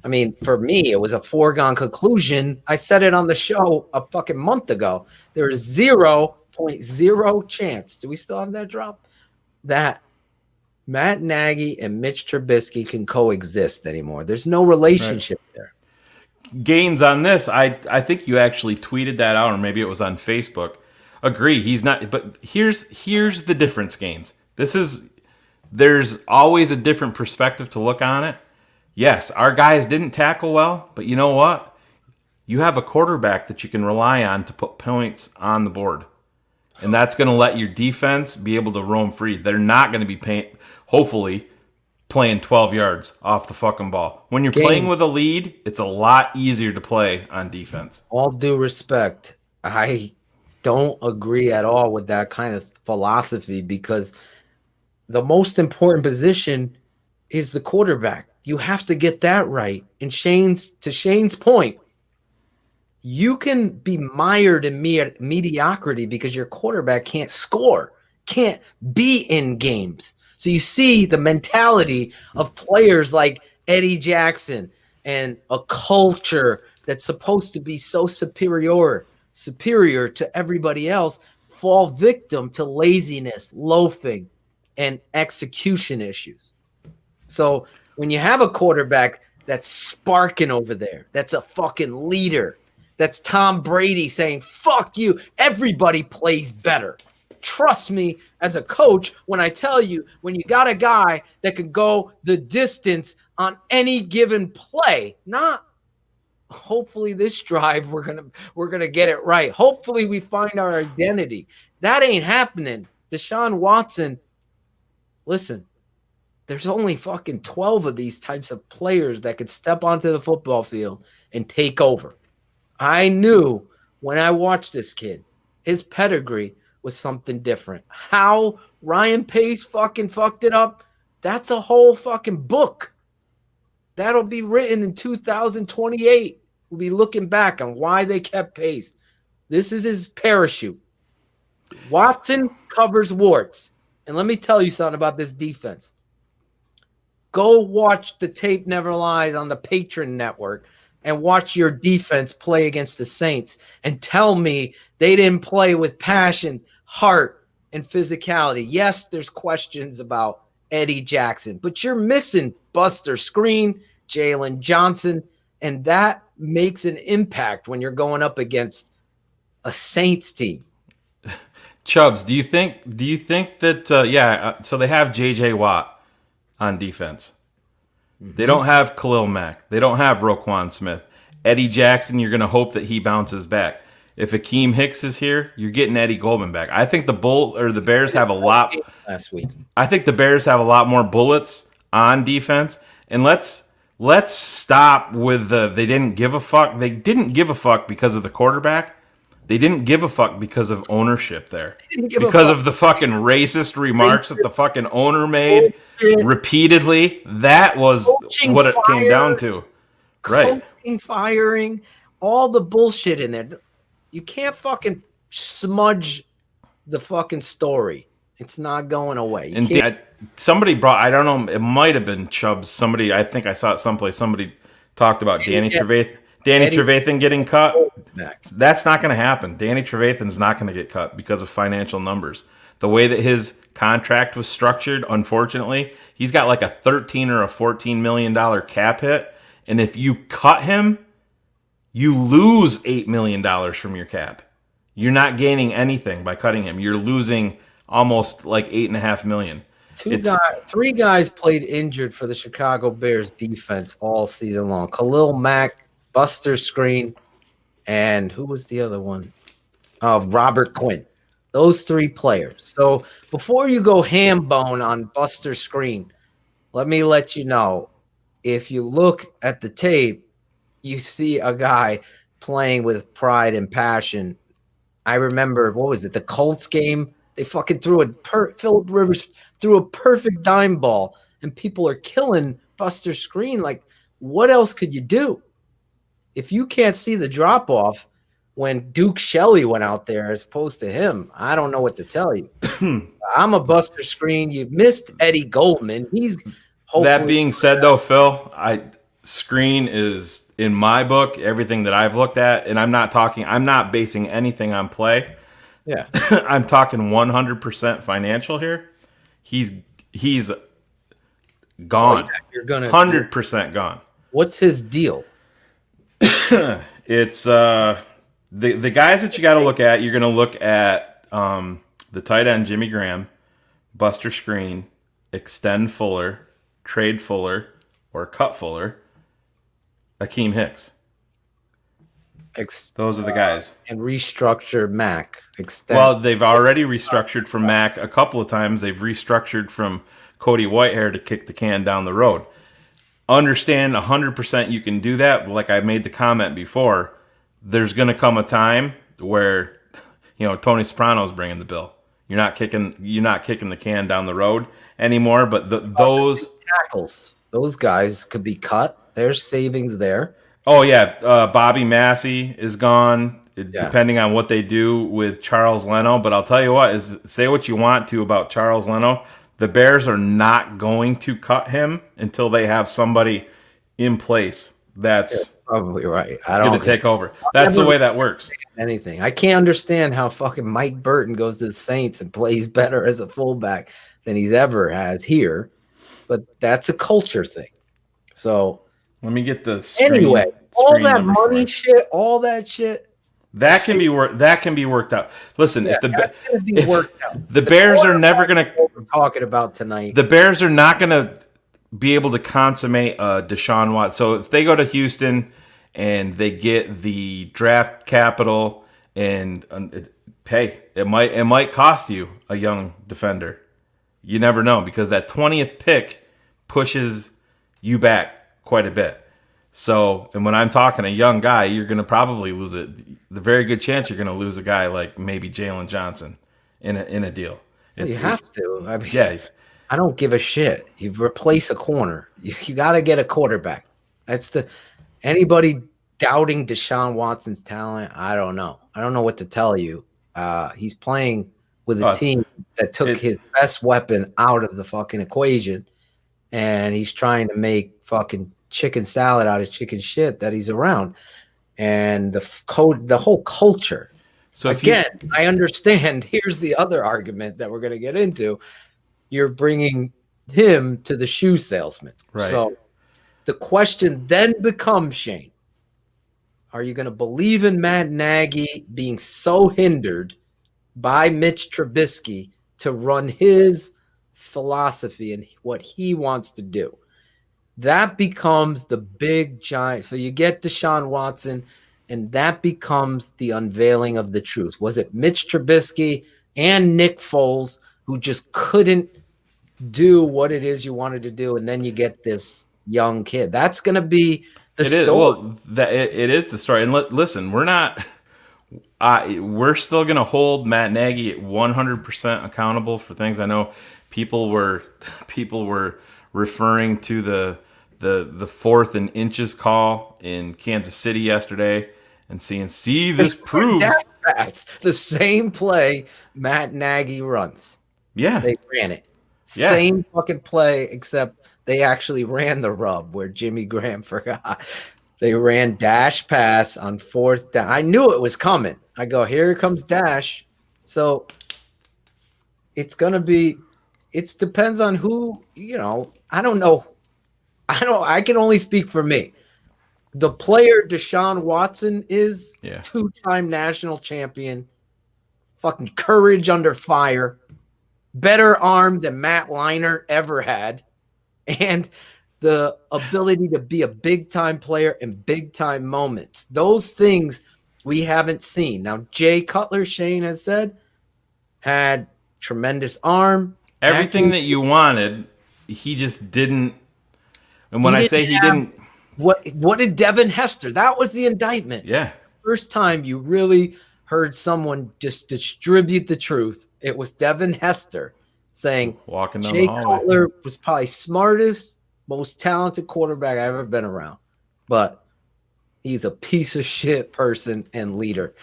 I mean, for me, it was a foregone conclusion. I said it on the show a fucking month ago. There is 0.0 chance. Do we still have that drop? That Matt Nagy and Mitch Trubisky can coexist anymore. There's no relationship there. Gaines on this, I think you actually tweeted that out, or maybe it was on Facebook. Agree, he's not. But here's the difference, Gaines. There's always a different perspective to look on it. Yes, our guys didn't tackle well, but you know what? You have a quarterback that you can rely on to put points on the board. And that's going to let your defense be able to roam free. They're not going to be hopefully playing 12 yards off the fucking ball. When you're playing with a lead, it's a lot easier to play on defense. All due respect, I don't agree at all with that kind of philosophy, because the most important position is the quarterback. You have to get that right. And to Shane's point, you can be mired in mediocrity because your quarterback can't score, can't be in games. So you see the mentality of players like Eddie Jackson and a culture that's supposed to be so superior to everybody else fall victim to laziness, loafing, and execution issues. So when you have a quarterback that's sparking over there, that's a fucking leader, that's Tom Brady saying, fuck you, everybody plays better. Trust me as a coach when I tell you, when you got a guy that can go the distance on any given play, not hopefully this drive we're gonna get it right. Hopefully we find our identity. That ain't happening. Deshaun Watson, listen, there's only fucking 12 of these types of players that could step onto the football field and take over. I knew when I watched this kid, his pedigree was something different. How Ryan Pace fucking fucked it up, that's a whole fucking book. That'll be written in 2028. We'll be looking back on why they kept Pace. This is his parachute. Watson covers warts. And let me tell you something about this defense. Go watch the Tape Never Lies on the Patreon Network and watch your defense play against the Saints and tell me they didn't play with passion, heart, and physicality. Yes, there's questions about Eddie Jackson, but you're missing Buster Screen, Jalen Johnson, and that makes an impact when you're going up against a Saints team. Chubbs, do you think that so they have JJ Watt on defense. They don't have Khalil Mack. They don't have Roquan Smith. Eddie Jackson, you're going to hope that he bounces back. If Akeem Hicks is here, you're getting Eddie Goldman back. I think the Bears have a lot last week. I think the Bears have a lot more bullets on defense. And let's stop with they didn't give a fuck. They didn't give a fuck because of the quarterback. They didn't give a fuck because of ownership there. Because of the fucking racist remarks that the fucking owner made repeatedly. That was what it came down to. Right. Coaching, firing, all the bullshit in there. You can't fucking smudge the fucking story. It's not going away. And somebody brought, I don't know, it might have been Chubbs. Somebody, I think I saw it someplace. Somebody talked about Danny Trevathan getting cut. That's not going to happen. Danny Trevathan's not going to get cut because of financial numbers. The way that his contract was structured, unfortunately, he's got like a $13 or a $14 million cap hit. And if you cut him, you lose $8 million from your cap. You're not gaining anything by cutting him. You're losing almost like $8.5 million. Three guys played injured for the Chicago Bears defense all season long. Khalil Mack, Buster Screen, and who was the other one? Robert Quinn. Those three players. So before you go ham bone on Buster Screen, let me let you know, if you look at the tape, you see a guy playing with pride and passion. I remember, what was it, the Colts game? They fucking threw Phillip Rivers threw a perfect dime ball, and people are killing Buster Screen. Like, what else could you do? If you can't see the drop-off when Duke Shelley went out there as opposed to him, I don't know what to tell you. I'm a Buster Screen. You missed Eddie Goldman. That being said, though, Phil, Screen is, in my book, everything that I've looked at, and I'm not basing anything on play. Yeah. I'm talking 100% financial here. He's gone. You're gonna 100% gone. What's his deal? It's the guys that you got to look at. You're going to look at the tight end Jimmy Graham, Buster Screen, extend Fuller, trade Fuller, or cut Fuller, Akeem Hicks. Those are the guys. And restructure Mac. Well, they've already restructured from Mac a couple of times. They've restructured from Cody Whitehair to kick the can down the road. Understand 100% you can do that. But like I made the comment before, there's going to come a time where, Tony Soprano's bringing the bill. You're not kicking the can down the road anymore. But those tackles, those guys could be cut. There's savings there. Oh, yeah. Bobby Massey is gone, depending on what they do with Charles Leno. But I'll tell you what, say what you want to about Charles Leno. The Bears are not going to cut him until they have somebody in place that's probably right. Going to take over. That's the way that works. Anything. I can't understand how fucking Mike Burton goes to the Saints and plays better as a fullback than he's ever has here. But that's a culture thing. So let me get this. Anyway, all that money shit, all that shit. That can be worked out. Listen, if the Bears are never going to talking about tonight. The Bears are not going to be able to consummate Deshaun Watson. So if they go to Houston and they get the draft capital, and hey, it might cost you a young defender. You never know, because that 20th pick pushes you back quite a bit. So, and when I'm talking a young guy, you're going to probably lose it. The very good chance you're going to lose a guy like maybe Jalen Johnson in a deal. You have to. I mean, I don't give a shit. You replace a corner. You got to get a quarterback. Anybody doubting Deshaun Watson's talent, I don't know. I don't know what to tell you. He's playing with a team that took his best weapon out of the fucking equation, and he's trying to make fucking chicken salad out of chicken shit that he's around. And the whole culture. So again, I understand. Here's the other argument that we're going to get into. You're bringing him to the shoe salesman. Right. So the question then becomes, Shane, are you going to believe in Matt Nagy being so hindered by Mitch Trubisky to run his philosophy and what he wants to do. That becomes the big giant. So you get Deshaun Watson, and that becomes the unveiling of the truth. Was it Mitch Trubisky and Nick Foles who just couldn't do what it is you wanted to do, and then you get this young kid? That's going to be the story. Well, it is the story. And listen, we're not. We're still going to hold Matt Nagy at 100% accountable for things. I know people were referring to the 4th and inches call in Kansas City yesterday and see this proves that's the same play Matt Nagy runs. Yeah, they ran it. Yeah. Same fucking play, except they actually ran the rub where Jimmy Graham forgot. They ran dash pass on 4th down. I knew it was coming. I go, here comes dash. So it's going to be, it depends on who, I don't know. I can only speak for me. The player Deshaun Watson is two-time national champion, fucking courage under fire, better arm than Matt Leinart ever had, and the ability to be a big-time player in big-time moments. Those things we haven't seen. Now, Jay Cutler, Shane has said, had tremendous arm. Everything that you wanted, he just didn't. And when I say he didn't. What did Devin Hester? That was the indictment. Yeah. First time you really heard someone just distribute the truth. It was Devin Hester saying walking down Jay the hallway. Cutler was probably smartest, most talented quarterback I've ever been around. But he's a piece of shit person and leader.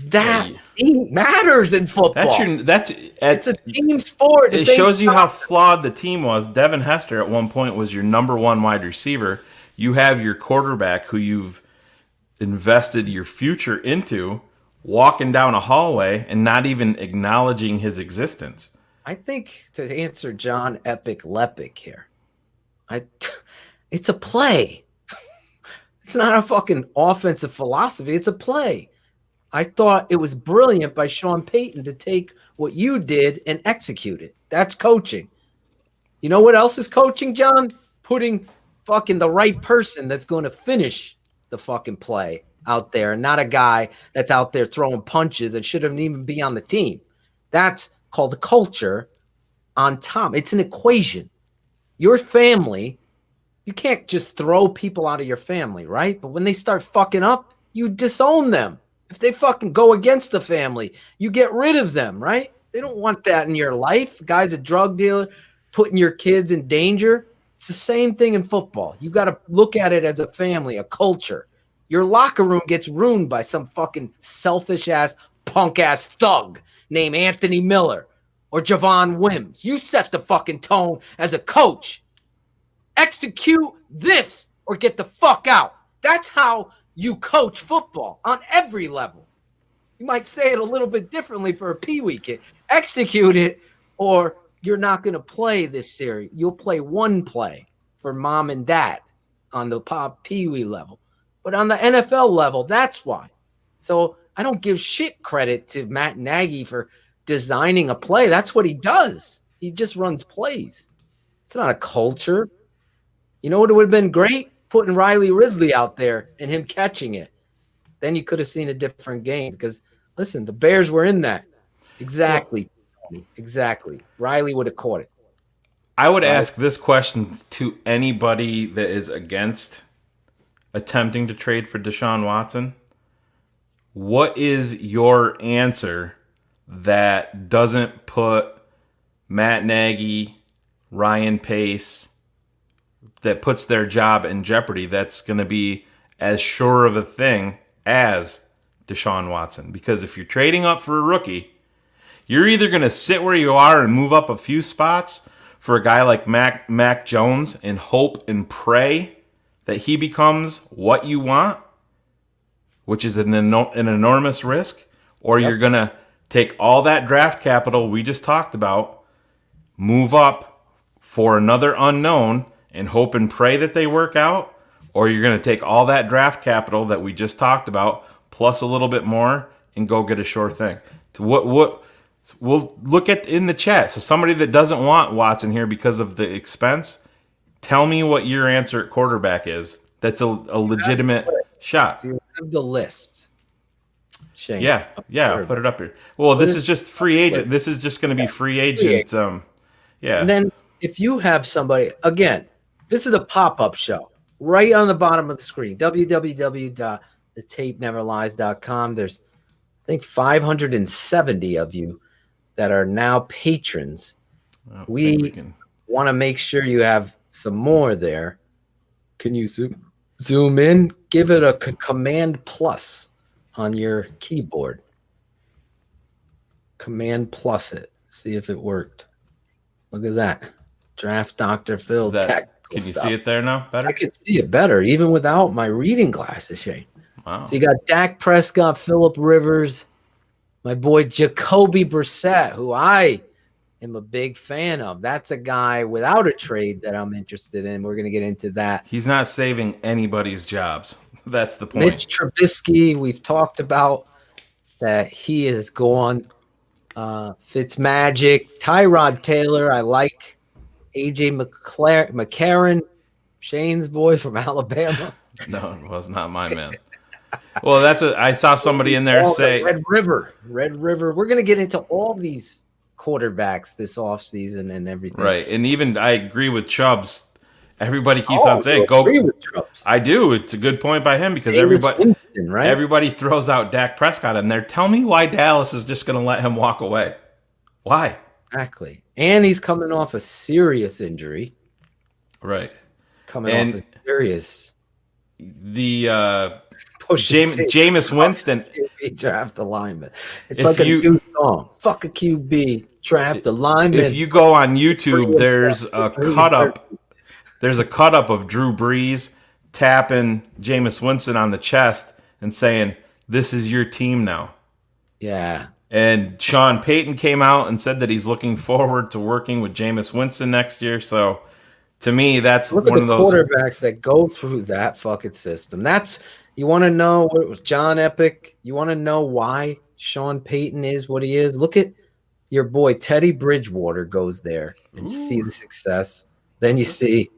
That matters in football. It's a team sport. It shows you how flawed the team was. Devin Hester at one point was your number one wide receiver. You have your quarterback who you've invested your future into walking down a hallway and not even acknowledging his existence. I think to answer John Epic Lepic here, it's a play. It's not a fucking offensive philosophy. It's a play. I thought it was brilliant by Sean Payton to take what you did and execute it. That's coaching. You know what else is coaching, John? Putting fucking the right person that's going to finish the fucking play out there, and not a guy that's out there throwing punches and shouldn't even be on the team. That's called culture on top. It's an equation. Your family, you can't just throw people out of your family, right? But when they start fucking up, you disown them. If they fucking go against the family, you get rid of them, right? They don't want that in your life. The guy's a drug dealer, putting your kids in danger. It's the same thing in football. You got to look at it as a family, a culture. Your locker room gets ruined by some fucking selfish-ass, punk-ass thug named Anthony Miller or Javon Wims. You set the fucking tone as a coach. Execute this or get the fuck out. That's how you coach football on every level. You might say it a little bit differently for a peewee kid. Execute it or you're not going to play this series. You'll play one play for mom and dad on the pop peewee level. But on the NFL level, that's why. So I don't give shit credit to Matt Nagy for designing a play. That's what he does. He just runs plays. It's not a culture. You know what would have been great? Putting Riley Ridley out there and him catching it. Then you could have seen a different game because, listen, the Bears were in that. Exactly. Exactly. Riley would have caught it. I would ask this question to anybody that is against attempting to trade for Deshaun Watson. What is your answer that doesn't put Matt Nagy, Ryan Pace, that puts their job in jeopardy, that's going to be as sure of a thing as Deshaun Watson? Because if you're trading up for a rookie, you're either going to sit where you are and move up a few spots for a guy like Mac Jones and hope and pray that he becomes what you want, which is an enormous risk, or you're going to take all that draft capital we just talked about, move up for another unknown, and hope and pray that they work out, or you're going to take all that draft capital that we just talked about, plus a little bit more, and go get a sure thing. We'll look at in the chat. So somebody that doesn't want Watson here because of the expense, tell me what your answer at quarterback is. That's a legitimate shot. Do you have the list, Shane? Yeah, I'll put it up here. Well, this is just free agent. This is just going to be free agent. Yeah. And then if you have somebody, again, this is a pop-up show right on the bottom of the screen, www.thetapeneverlies.com. There's, I think, 570 of you that are now patrons. We want to make sure you have some more there. Can you zoom in? Give it a command plus on your keyboard. Command plus it. See if it worked. Look at that. Draft Dr. Phil. Can you see it there now better? I can see it better even without my reading glasses, Shane. Wow. So you got Dak Prescott, Phillip Rivers, my boy Jacoby Brissett, who I am a big fan of. That's a guy without a trade that I'm interested in. We're going to get into that. He's not saving anybody's jobs. That's the point. Mitch Trubisky, we've talked about that he is gone. Fitzmagic, Tyrod Taylor, I like. AJ McCarron, Shane's boy from Alabama. No, it was not my man. Well, I saw somebody in there say Red River. We're going to get into all these quarterbacks this offseason and everything. Right. And even I agree with Chubbs. Everybody keeps on saying, go. I do. It's a good point by him because everybody throws out Dak Prescott in there. Tell me why Dallas is just going to let him walk away. Why? Exactly. And he's coming off a serious injury. Right. Off a serious. The Jameis Winston. Draft a lineman. It's like a new song. Fuck a QB. Draft a lineman. If you go on YouTube, there's a cut up. There's a cut up of Drew Brees tapping Jameis Winston on the chest and saying, "This is your team now." Yeah. And Sean Payton came out and said that he's looking forward to working with Jameis Winston next year. So, to me, that's one of those quarterbacks that go through that fucking system. You want to know what was John Epic? You want to know why Sean Payton is what he is? Look at your boy Teddy Bridgewater goes there and see the success. Then you see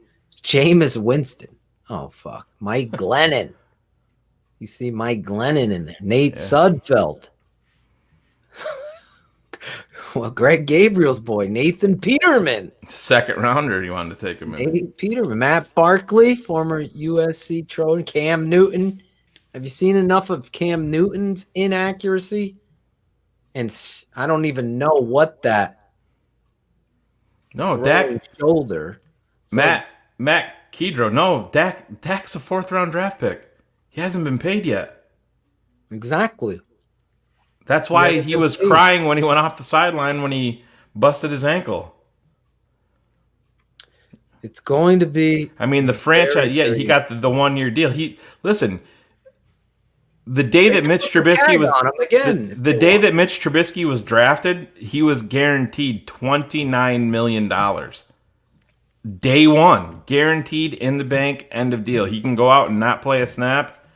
Jameis Winston. Oh, fuck. Mike Glennon. You see Mike Glennon in there. Nate Sudfeld. Well, Greg Gabriel's boy, Nathan Peterman. Second rounder, you wanted to take him in. Nathan Peterman. Matt Barkley, former USC Trojan. Cam Newton. Have you seen enough of Cam Newton's inaccuracy? And I don't even know what that. No, Dak. Shoulder. Matt Kedro. No, Dak's a 4th round draft pick. He hasn't been paid yet. Exactly. That's why he was crying when he went off the sideline when he busted his ankle. It's going to be. I mean, the franchise. Yeah, he got the 1-year deal. The day that Mitch Trubisky was the day that Mitch Trubisky was drafted, he was guaranteed $29 million. Day one, guaranteed in the bank, end of deal. He can go out and not play a snap.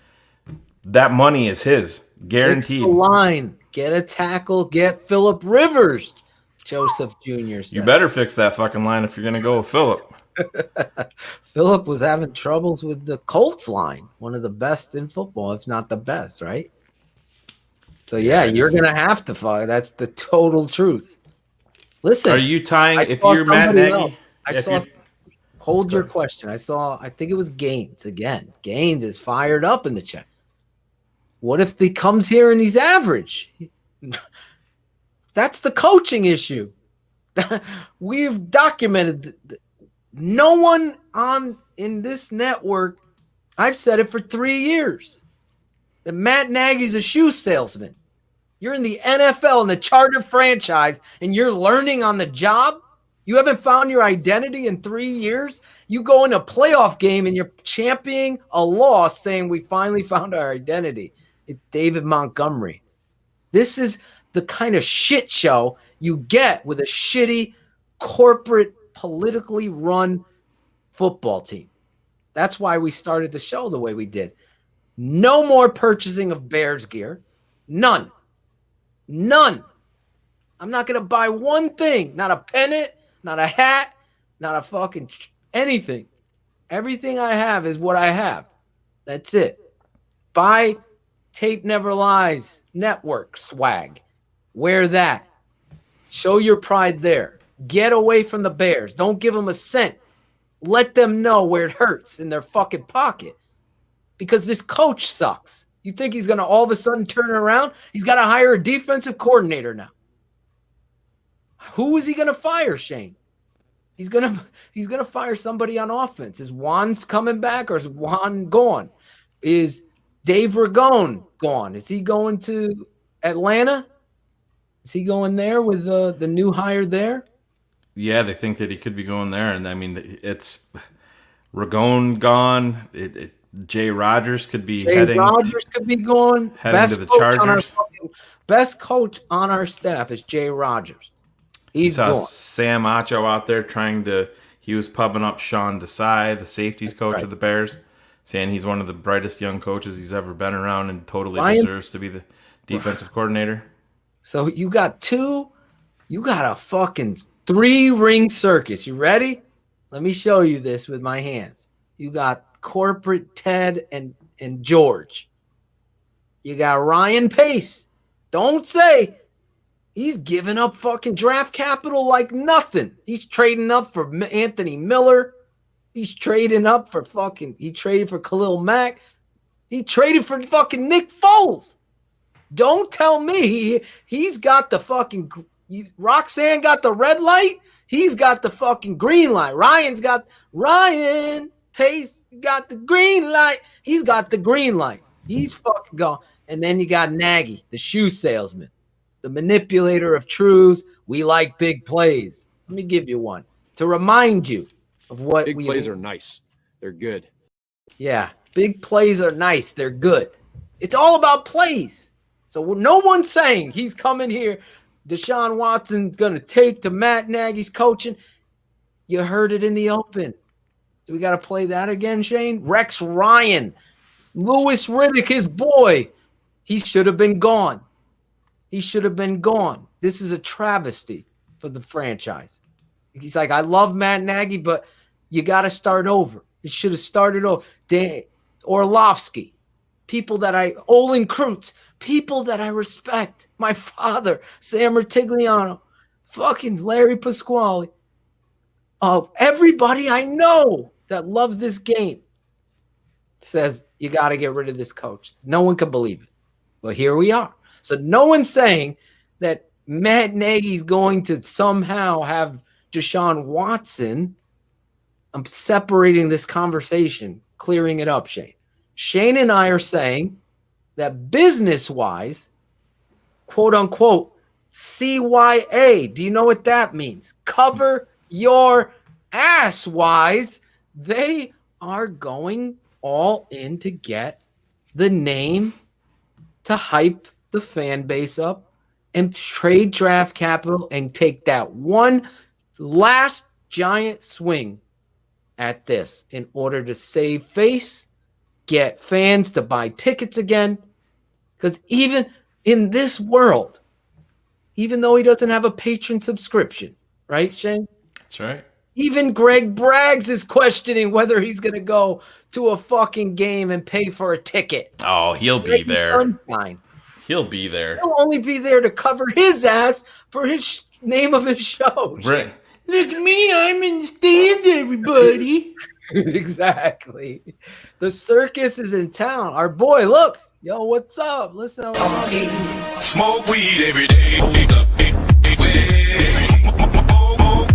That money is his, guaranteed. Fix the line, get a tackle, get Phillip Rivers. Joseph Jr. says. You better fix that fucking line if you're going to go with Phillip. Phillip was having troubles with the Colts line, one of the best in football, if not the best, right? So yeah, you're gonna have to fight. That's the total truth. Listen, are you tying? If you're Matt Nagy, hold your question. I think it was Gaines again. Gaines is fired up in the chat. What if he comes here and he's average? That's the coaching issue. We've documented. No one in this network, I've said it for 3 years, that Matt Nagy's a shoe salesman. You're in the NFL, in the charter franchise, and you're learning on the job? You haven't found your identity in 3 years? You go in a playoff game and you're championing a loss saying we finally found our identity. It's David Montgomery. This is the kind of shit show you get with a shitty corporate politically run football team. That's why we started the show the way we did. No more purchasing of Bears gear. None. I'm not going to buy one thing, not a pennant, not a hat, not a fucking anything. Everything I have is what I have. That's it. Buy Tape Never Lies Network swag. Wear that. Show your pride there. Get away from the Bears. Don't give them a cent. Let them know where it hurts in their fucking pocket. Because this coach sucks. You think he's going to all of a sudden turn around? He's got to hire a defensive coordinator now. Who is he going to fire, Shane? He's gonna fire somebody on offense. Is Juan's coming back or is Juan gone? Is Dave Ragone gone? Is he going to Atlanta? Is he going there with the new hire there? Yeah, they think that he could be going there, and I mean, it's Ragone gone. Jay Rodgers could be heading going. Heading to the Chargers. Best coach on our staff is Jay Rodgers. He's saw gone. Sam Acho out there he was pubbing up Sean Desai, the safeties coach of the Bears, saying he's one of the brightest young coaches he's ever been around and totally deserves to be the defensive coordinator. So you got a fucking 3-ring circus. You ready? Let me show you this with my hands. You got corporate Ted and George. You got Ryan Pace. Don't say he's giving up fucking draft capital like nothing. He's trading up for Anthony Miller. He's trading up for he traded for Khalil Mack. He traded for fucking Nick Foles. Don't tell me he's got the fucking Roxanne got the red light. He's got the fucking green light. Ryan Pace got the green light. He's got the green light. He's fucking gone. And then you got Nagy, the shoe salesman, the manipulator of truths. We like big plays. Let me give you one to remind you of what big plays are nice. They're good. Yeah, big plays are nice. They're good. It's all about plays. So no one's saying he's coming here. Deshaun Watson's going to take to Matt Nagy's coaching. You heard it in the open. Do we got to play that again, Shane? Rex Ryan, Louis Riddick, his boy. He should have been gone. He should have been gone. This is a travesty for the franchise. He's like, I love Matt Nagy, but you got to start over. It should have started over. Orlovsky, Olin Kreutz, people that I respect. My father, Sam Rutigliano, fucking Larry Pasquale. Everybody I know that loves this game says you got to get rid of this coach. No one can believe it. But here we are. So no one's saying that Matt Nagy's going to somehow have Deshaun Watson. I'm separating this conversation, clearing it up, Shane. Shane and I are saying that business-wise, quote-unquote, CYA. Do you know what that means? Cover your ass-wise. They are going all in to get the name to hype the fan base up and trade draft capital and take that one last giant swing at this in order to save face, get fans to buy tickets again. Because even in this world, even though he doesn't have a patron subscription, right, Shane? That's right. Even Greg Braggs is questioning whether he's going to go to a fucking game and pay for a ticket. Oh, he'll be there. Sunshine. He'll be there. He'll only be there to cover his ass for his name of his show. Right. Look at me, I'm in the stand, everybody. Exactly. The circus is in town. Our boy, look. Yo, what's up? Listen. Smoke weed every day.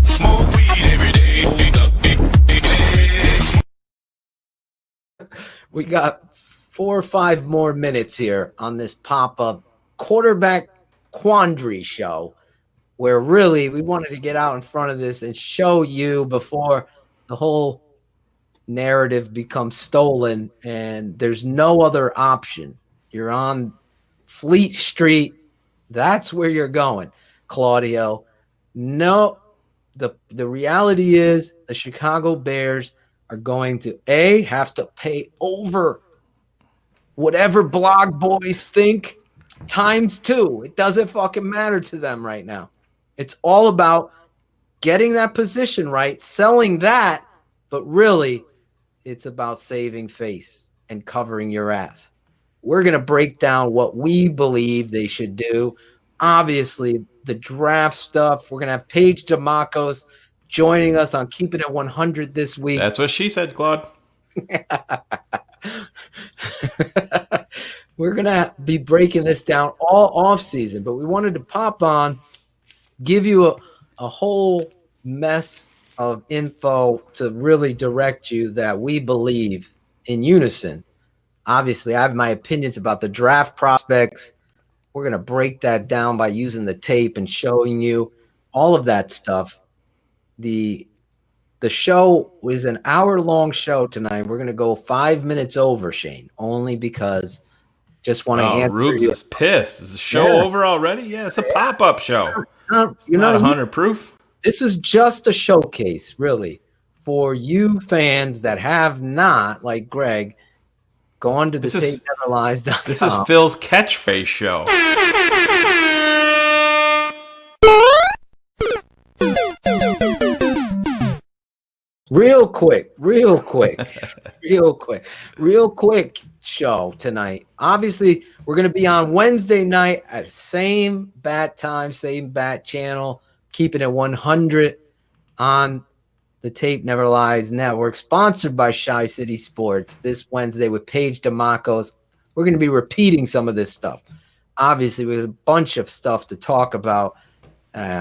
Smoke weed every day. We got 4 or 5 more minutes here on this pop-up quarterback quandary show where really we wanted to get out in front of this and show you before the whole narrative becomes stolen and there's no other option. You're on Fleet Street. That's where you're going, Claudio. No, the reality is the Chicago Bears are going to have to pay over whatever blog boys think times 2. It doesn't fucking matter to them right now. It's all about getting that position right, selling that, but really it's about saving face and covering your ass. We're going to break down what we believe they should do. Obviously, the draft stuff. We're going to have Paige DeMacos joining us on Keeping It 100 this week. That's what she said, Claude. We're going to be breaking this down all off season, but we wanted to pop on, give you a whole mess of info to really direct you that we believe in unison. Obviously, I have my opinions about the draft prospects. We're going to break that down by using the tape and showing you all of that stuff. The show is an hour-long show tonight. We're going to go 5 minutes over, Shane, only because just want to answer Rubes you. is pissed. Is the show over already? Yeah, it's a pop-up show. It's not 100 proof. This is just a showcase, really, for you fans that have not, like Greg, gone to the TapeNeverLies.com. This is Phil's catchphrase show. Real quick show tonight. Obviously, we're going to be on Wednesday night at same bat time, same bat channel, keeping it 100 on the Tape Never Lies Network, sponsored by Shy City Sports this Wednesday with Paige DeMacos. We're going to be repeating some of this stuff. Obviously, there's a bunch of stuff to talk about,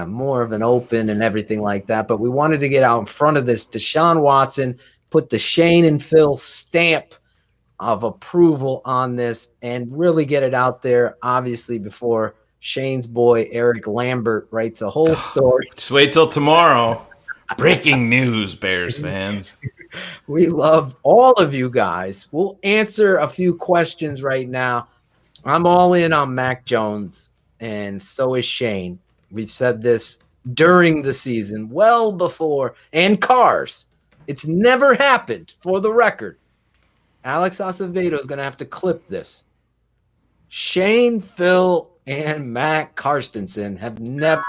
more of an open and everything like that. But we wanted to get out in front of this. Deshaun Watson put the Shane and Phil stamp of approval on this and really get it out there, obviously, before Shane's boy, Eric Lambert, writes a whole story. Just wait till tomorrow. Breaking news, Bears fans. We love all of you guys. We'll answer a few questions right now. I'm all in on Mac Jones, and so is Shane. We've said this during the season, well before, and cars. It's never happened, for the record. Alex Acevedo is going to have to clip this. Shane, Phil, and Matt Karstensen have never...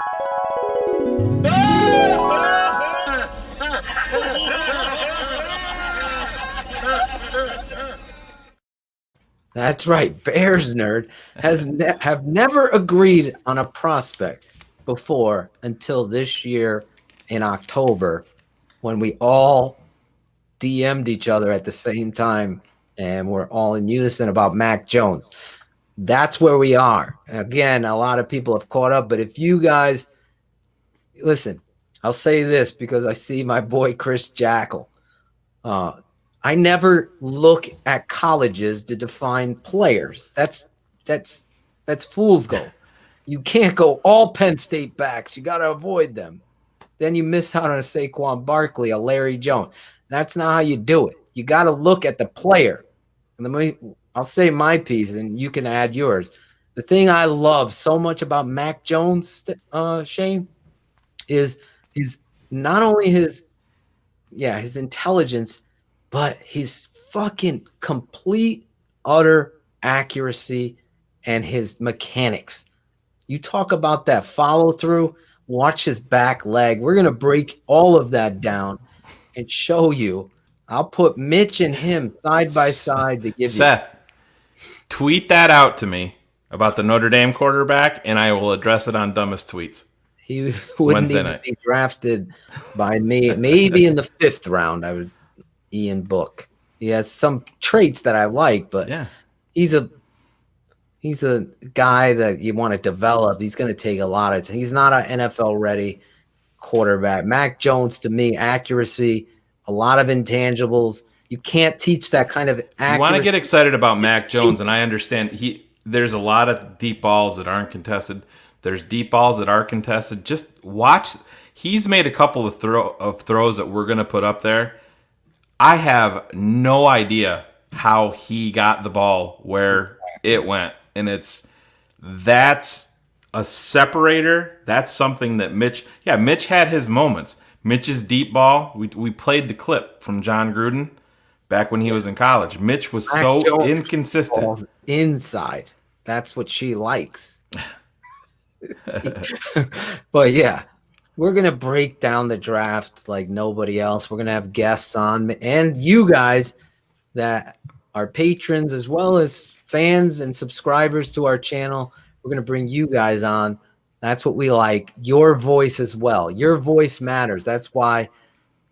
That's right. Bears nerd have never agreed on a prospect before until this year in October, when we all DM'd each other at the same time and we're all in unison about Mac Jones. That's where we are. Again, a lot of people have caught up, but if you guys listen, I'll say this because I see my boy Chris Jackal. I never look at colleges to define players. That's fool's gold. You can't go all Penn State backs. You got to avoid them. Then you miss out on a Saquon Barkley, a Larry Jones. That's not how you do it. You got to look at the player. And I'll say my piece, and you can add yours. The thing I love so much about Mac Jones, Shane, is not only his intelligence, but his fucking complete, utter accuracy and his mechanics. You talk about that follow through, watch his back leg. We're going to break all of that down and show you. I'll put Mitch and him side by side to give Seth, tweet that out to me about the Notre Dame quarterback, and I will address it on Dumbest Tweets. He wouldn't even be drafted by me. Maybe in the 5th round, I would. Ian Book. He has some traits that I like, but he's a guy that you want to develop. He's going to take a lot of. He's not an NFL ready quarterback. Mac Jones, to me, accuracy, a lot of intangibles. You can't teach that kind of accuracy. You want to get excited about Mac Jones, and I understand there's a lot of deep balls that aren't contested. There's deep balls that are contested. Just watch. He's made a couple of throws that we're going to put up there. I have no idea how he got the ball where it went. And that's a separator. That's something that Mitch had his moments. Mitch's deep ball, we played the clip from John Gruden back when he was in college. Mitch was so inconsistent. Inside. That's what she likes. But yeah, we're going to break down the draft like nobody else. We're going to have guests on, and you guys that are patrons as well as fans and subscribers to our channel. We're going to bring you guys on. That's what we like. Your voice as well. Your voice matters. That's why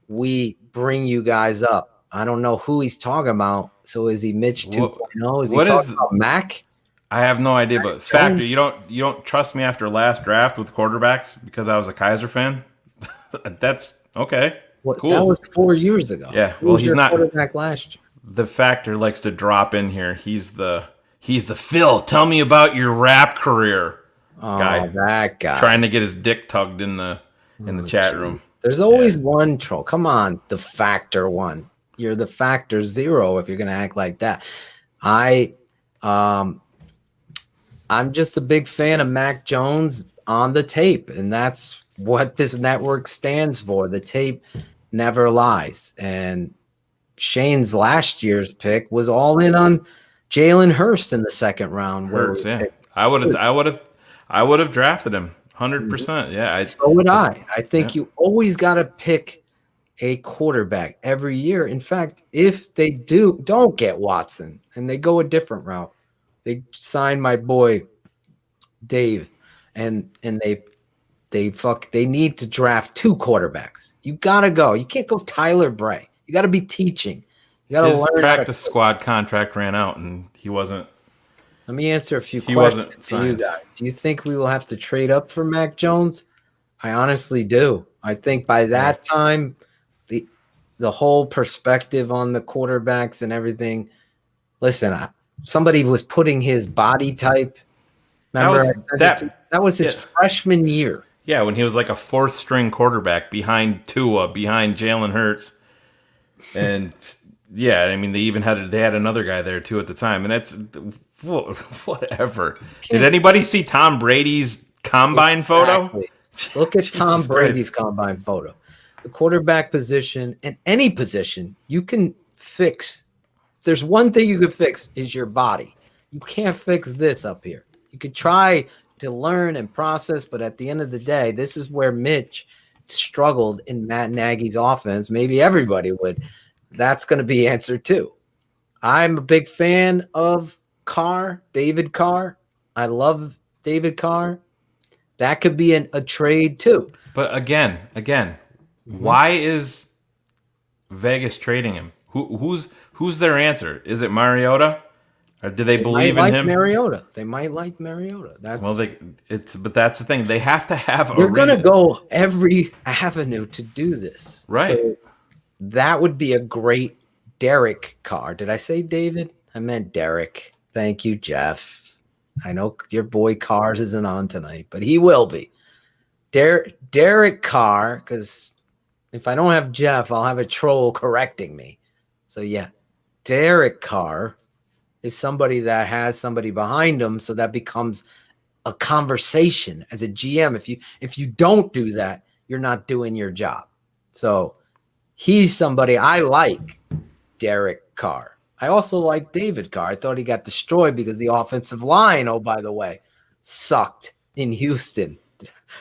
we bring you guys up. I don't know who he's talking about. So is he Mitch 2.0? Is he talking about Mac? I have no idea, but Factor, you don't trust me after last draft with quarterbacks because I was a Kaiser fan? That's okay. Cool. That was 4 years ago. Yeah, Who well, was he's your not quarterback last year. The Factor likes to drop in here. He's the Phil. Tell me about your rap career guy. That guy trying to get his dick tugged in the chat room. There's always one troll. Come on, the Factor one. You're the Factor 0 if you're gonna act like that. I'm just a big fan of Mac Jones on the tape, and that's what this network stands for. The tape never lies. And Shane's last year's pick was all in on Jalen Hurst in the second round. Hurts, yeah. I would have drafted him 100%. Yeah, so would I. I think you always got to pick a quarterback every year. In fact, if they don't get Watson and they go a different route, they sign my boy Dave, and they need to draft 2 quarterbacks. You gotta go. You can't go Tyler Bray. You got to be teaching. You got to His learn. practice squad contract ran out, and he wasn't. Let me answer a few He questions wasn't to you guys. Do you think we will have to trade up for Mac Jones? I honestly do. I think by that time, the whole perspective on the quarterbacks and everything. Listen, somebody was putting his body type. Remember, that was his freshman year. Yeah, when he was like a 4th string quarterback behind Tua, behind Jalen Hurts. And yeah, I mean, they had another guy there too at the time, and that's whatever. Did anybody see Tom Brady's combine photo? Look at Tom Brady's combine photo. The quarterback position and any position you can fix. If there's one thing you can fix is your body. You can't fix this up here. You could try to learn and process, but at the end of the day, this is where Mitch struggled in Matt Nagy's offense. Maybe everybody would. That's going to be answer 2. I'm a big fan of David Carr. I love David Carr. That could be a trade too. But again, why is Vegas trading him? Who's their answer? Is it Mariota? Or do they believe in him? Mariota. They might like Mariota. But that's the thing. They have to have They're going to go every avenue to do this. Right. So that would be a great Derek Carr. Did I say David? I meant Derek. Thank you, Jeff. I know your boy Cars isn't on tonight, but he will be. Derek Carr, because if I don't have Jeff, I'll have a troll correcting me. So yeah, Derek Carr is somebody that has somebody behind him, so that becomes a conversation as a GM. If you don't do that, you're not doing your job. So he's somebody I like, Derek Carr. I also like David Carr. I thought he got destroyed because the offensive line, oh, by the way, sucked in Houston.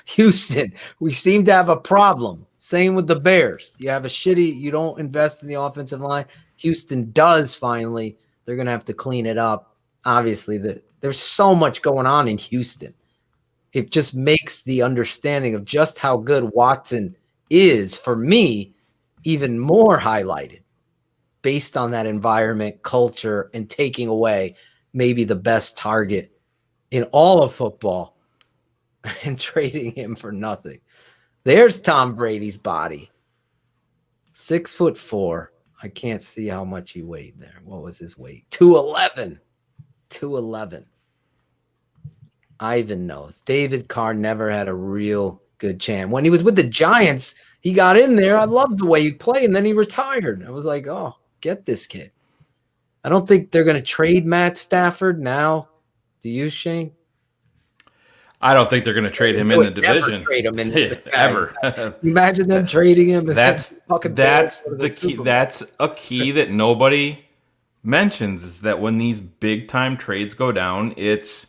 Houston, we seem to have a problem. Same with the Bears. You don't invest in the offensive line. Houston does finally. They're going to have to clean it up. Obviously, there's so much going on in Houston. It just makes the understanding of just how good Watson is, for me, even more highlighted based on that environment, culture, and taking away maybe the best target in all of football and trading him for nothing. There's Tom Brady's body. 6'4". I can't see how much he weighed there. What was his weight? 211. 211. Ivan knows. David Carr never had a real good chance. When he was with the Giants, he got in there. I loved the way he played, and then he retired. I was like, oh, get this kid. I don't think they're going to trade Matt Stafford now. Do you, Shane? I don't think they're going to trade him in the division. Trade him in ever. Imagine them trading him. That's the key. That's a key that nobody mentions, is that when these big time trades go down, it's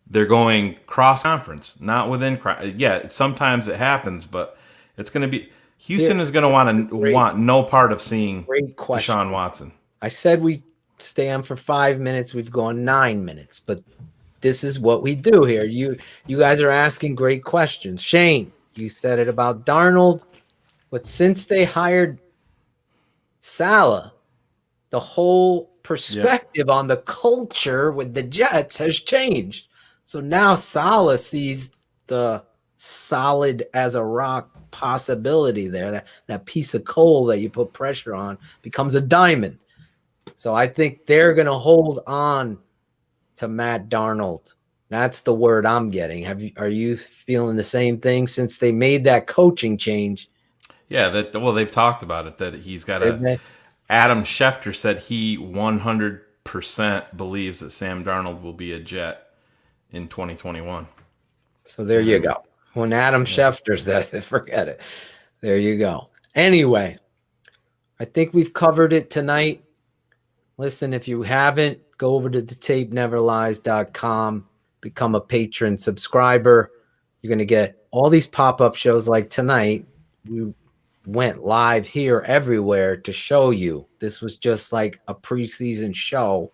they're going cross conference, not within. Yeah, sometimes it happens, but it's going to be Houston is going to want no part of seeing Deshaun Watson. I said we stay on for 5 minutes. We've gone 9 minutes, but this is what we do here. You guys are asking great questions. Shane, you said it about Darnold, but since they hired Saleh, the whole perspective on the culture with the Jets has changed. So now Saleh sees the solid as a rock possibility there. That piece of coal that you put pressure on becomes a diamond. So I think they're going to hold on to Matt Darnold. That's the word I'm getting. Are you feeling the same thing since they made that coaching change? Yeah, they've talked about it, that he's got a. Adam Schefter said he 100% believes that Sam Darnold will be a Jet in 2021. So there you go. When Adam Schefter says it, forget it. There you go. Anyway, I think we've covered it tonight. Listen, if you haven't, go over to thetapeneverlies.com, become a patron subscriber. You're going to get all these pop-up shows like tonight. We went live here everywhere to show you. This was just like a preseason show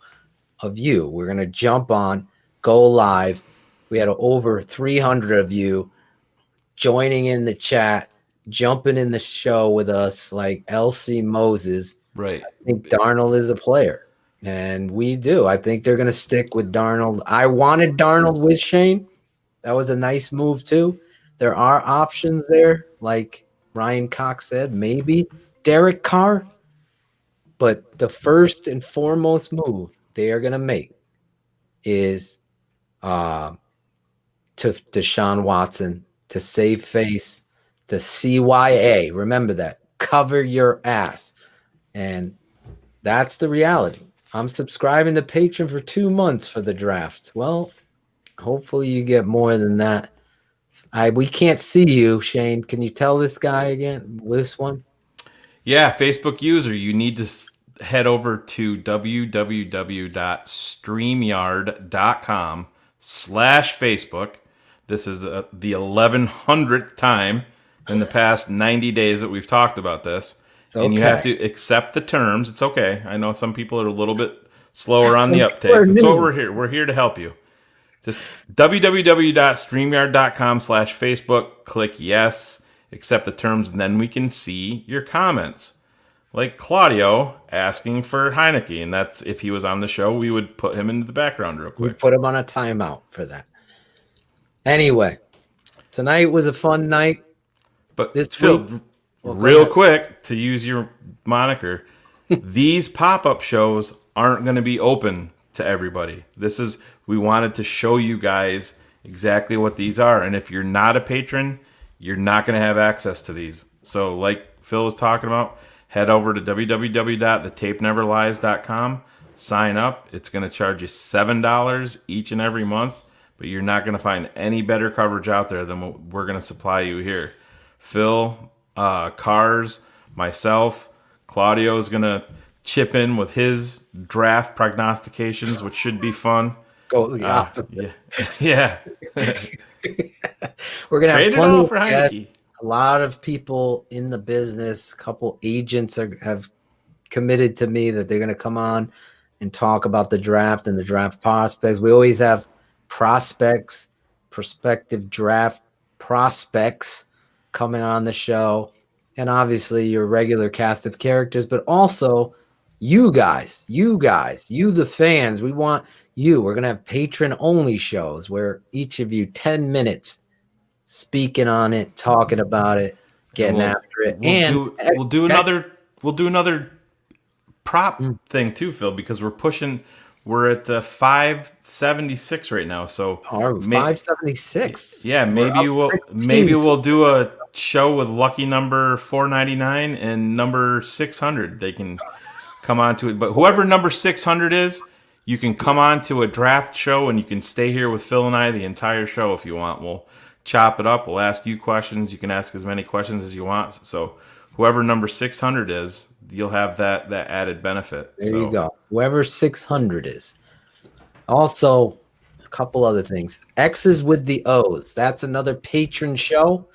of you. We're going to jump on, go live. We had over 300 of you joining in the chat, jumping in the show with us like LC Moses. Right. I think Darnold is a player, and we do. I think they're going to stick with Darnold. I wanted Darnold with Shane. That was a nice move too. There are options there, like Ryan Cox said, maybe Derek Carr. But the first and foremost move they are going to make is to Deshaun Watson, to save face, to CYA. Remember that. Cover your ass. And that's the reality. I'm subscribing to Patreon for 2 months for the draft. Well, hopefully you get more than that. We can't see you, Shane. Can you tell this guy again? This one? Yeah, Facebook user, you need to head over to www.streamyard.com/Facebook. This is the 1100th time in the past 90 days that we've talked about this. Okay. And you have to accept the terms. It's okay. I know some people are a little bit slower on the uptake. That's what we're here. We're here to help you. Just www.streamyard.com/Facebook. Click yes, accept the terms, and then we can see your comments. Like Claudio asking for Heineke, and that's if he was on the show, we would put him into the background real quick. We put him on a timeout for that. Anyway, tonight was a fun night. But this Phil, week, real quick, to use your moniker, these pop-up shows aren't going to be open to everybody. We wanted to show you guys exactly what these are. And if you're not a patron, you're not going to have access to these. So like Phil was talking about, head over to www.thetapeneverlies.com, sign up. It's going to charge you $7 each and every month, but you're not going to find any better coverage out there than what we're going to supply you here. Phil, Cars, myself, Claudio is going to chip in with his draft prognostications, which should be fun. Go the opposite. Yeah. We're going to have plenty of guests, a lot of people in the business. A couple agents have committed to me that they're going to come on and talk about the draft and the draft prospects. We always have prospects, prospective draft prospects coming on the show. And obviously your regular cast of characters, but also you guys, you the fans. We want you. We're going to have patron-only shows where each of you 10 minutes speaking on it, talking about it, getting after it. We'll do another prop thing too, Phil, because we're at 576 right now. So 576. Yeah, maybe we'll do a show with lucky number 499 and number 600. They can come on to it. But whoever number 600 is, you can come on to a draft show and you can stay here with Phil and I the entire show if you want. We'll chop it up. We'll ask you questions. You can ask as many questions as you want. So whoever number 600 is, you'll have that added benefit. There you go. Whoever 600 is. Also, couple other things. X's with the O's. That's another patron show.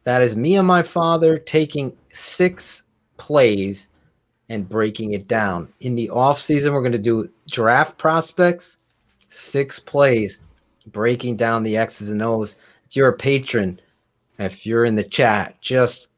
That is me and my father taking 6 plays and breaking it down. In the off season, we're going to do draft prospects, 6 plays, breaking down the X's and O's. If you're a patron, if you're in the chat, just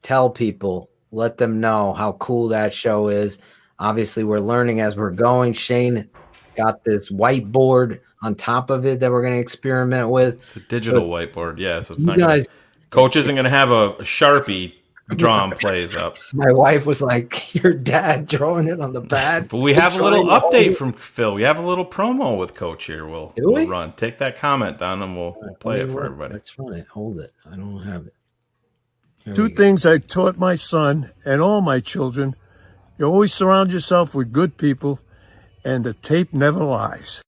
tell people, let them know how cool that show is. Obviously, we're learning as we're going. Shane got this whiteboard on top of it that we're going to experiment with. It's a digital whiteboard, yeah. So it's you not guys, coach isn't going to have a Sharpie drawing plays up. My wife was like, "Your dad drawing it on the pad." But we have a little update from Phil. We have a little promo with Coach here. We'll run. Take that comment down and we'll play it for everybody. Let's run it. Hold it. I don't have it. Two things I taught my son and all my children. You always surround yourself with good people, and the tape never lies.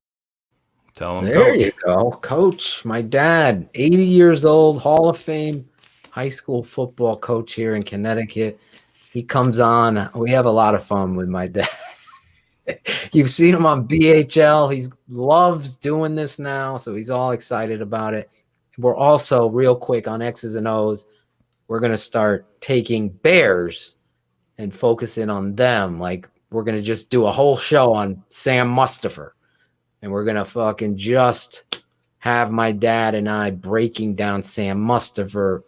Tell him, There Coach. you go. Coach, my dad, 80 years old, Hall of Fame high school football coach here in Connecticut. He comes on. We have a lot of fun with my dad. You've seen him on BHL. He loves doing this now, so he's all excited about it. We're also, real quick, on X's and O's, we're going to start taking Bears and focusing on them. Like, we're going to just do a whole show on Sam Mustipher. And we're going to fucking just have my dad and I breaking down Sam Mustipher,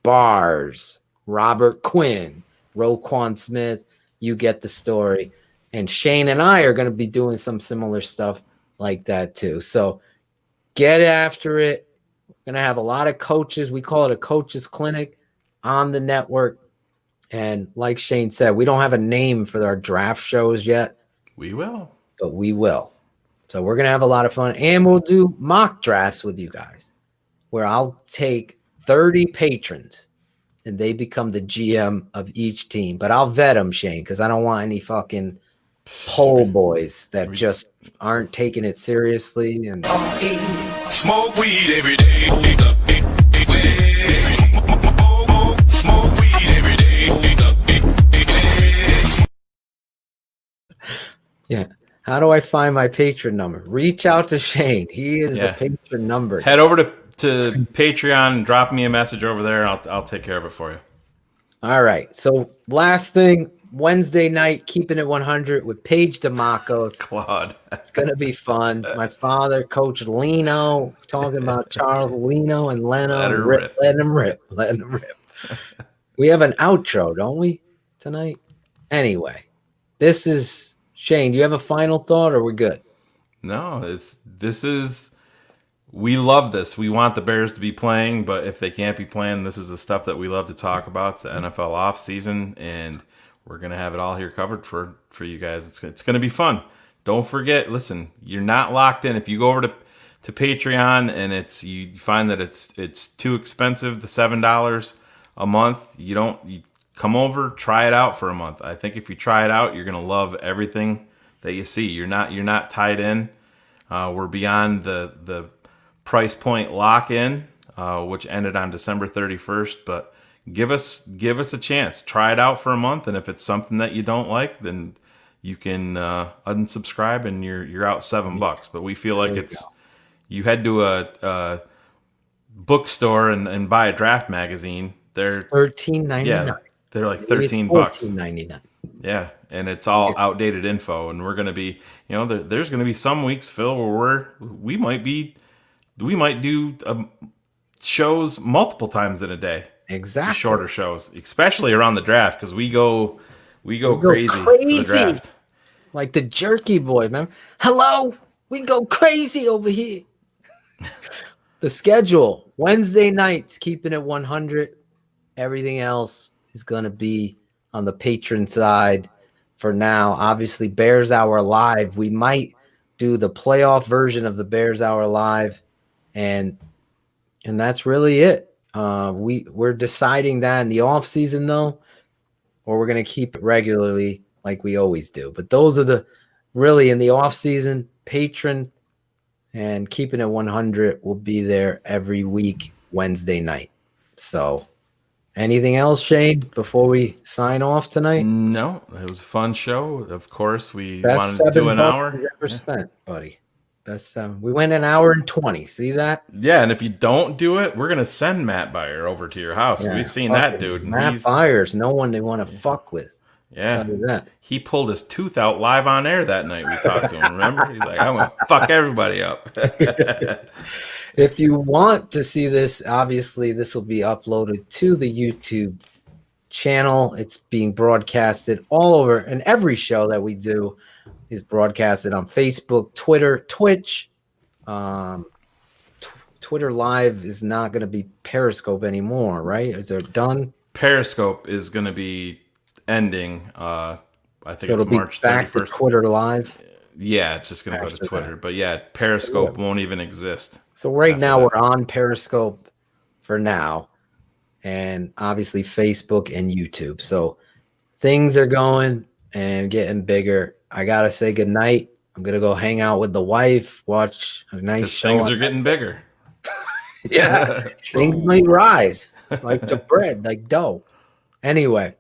Bars, Robert Quinn, Roquan Smith. You get the story. And Shane and I are going to be doing some similar stuff like that too. So get after it. We're going to have a lot of coaches. We call it a coaches clinic on the network. And like Shane said, we don't have a name for our draft shows yet. We will. But we will. So we're going to have a lot of fun. And we'll do mock drafts with you guys where I'll take 30 patrons and they become the GM of each team. But I'll vet them, Shane, because I don't want any fucking poll boys that just aren't taking it seriously. And Smoke weed every day. Smoke weed every day. yeah. How do I find my patron number? Reach out to Shane. He is the patron number. Head over to Patreon and drop me a message over there, and I'll take care of it for you. All right. So last thing, Wednesday night, keeping it 100 with Paige DeMacos. Claude. It's going to be fun. My father, Coach Leno, talking about Charles Leno and Leno. Let her rip. Let him rip. Let him rip. We have an outro, don't we, tonight? Anyway, this is Shane. Do you have a final thought, or we're good? No, we love this. We want the Bears to be playing, but if they can't be playing, this is the stuff that we love to talk about. It's the NFL off season, and we're going to have it all here covered for you guys. It's going to be fun. Don't forget, listen, you're not locked in. If you go over to Patreon and you find that it's too expensive, the $7 a month, you come over, try it out for a month. I think if you try it out, you're going to love everything that you see. You're not tied in. We're beyond the price point lock-in, which ended on December 31st, but give us a chance. Try it out for a month, and if it's something that you don't like, then you can unsubscribe and you're out $7. But we feel like you head to a bookstore and buy a draft magazine. They're $13.99. Yeah, they're like $13. $14.99. Yeah, and it's all outdated info, and we're going to be, there's going to be some weeks, Phil, where we might do shows multiple times in a day. Exactly. Shorter shows, especially around the draft, because we go crazy for the draft. Like the Jerky Boy, man. Hello, we go crazy over here. The schedule, Wednesday nights, keeping it 100. Everything else is going to be on the patron side for now. Obviously, Bears Hour Live. We might do the playoff version of the Bears Hour Live, and that's really it. We're deciding that in the off season though, or we're going to keep it regularly like we always do. But those are really in the off season. Patron and keeping it 100 will be there every week Wednesday night. So anything else, Shane, before we sign off tonight? No, it was a fun show. Of course, we That's wanted to do an $7 hour. you ever spent, buddy. Best we went an hour and 20. See that? Yeah, and if you don't do it, we're gonna send Matt Beyer over to your house. Yeah, We've seen that fucking dude. And Matt Byers, no one they want to fuck with. Yeah, Tell you that. he pulled his tooth out live on air that night. We talked to him. Remember? He's like, "I'm gonna fuck everybody up." If you want to see this, obviously this will be uploaded to the YouTube channel. It's being broadcasted all over, and every show that we do is broadcasted on Facebook, Twitter, Twitch. Twitter Live is not going to be Periscope anymore, right? Is it done? Periscope is going to be ending. I think So it's it'll be March 31st. back to Twitter Live. Yeah, it's just going to go to After Twitter. that. But yeah, Periscope won't even exist. So right after now that. we're on Periscope for now, and obviously Facebook and YouTube. So things are going and getting bigger. I gotta say goodnight. I'm gonna go hang out with the wife, watch a nice 'Cause show. things on are getting bigger. Yeah, things might rise like the bread, like dough. Anyway,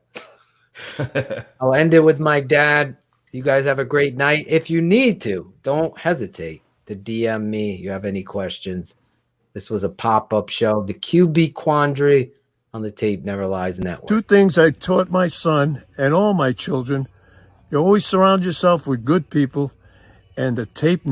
I'll end it with my dad. You guys have a great night. If you need to, don't hesitate to DM me. You have any questions? This was a pop-up show, the QB Quandary on the Tape Never Lies Network. 2 things I taught my son and all my children. You always surround yourself with good people, and the tape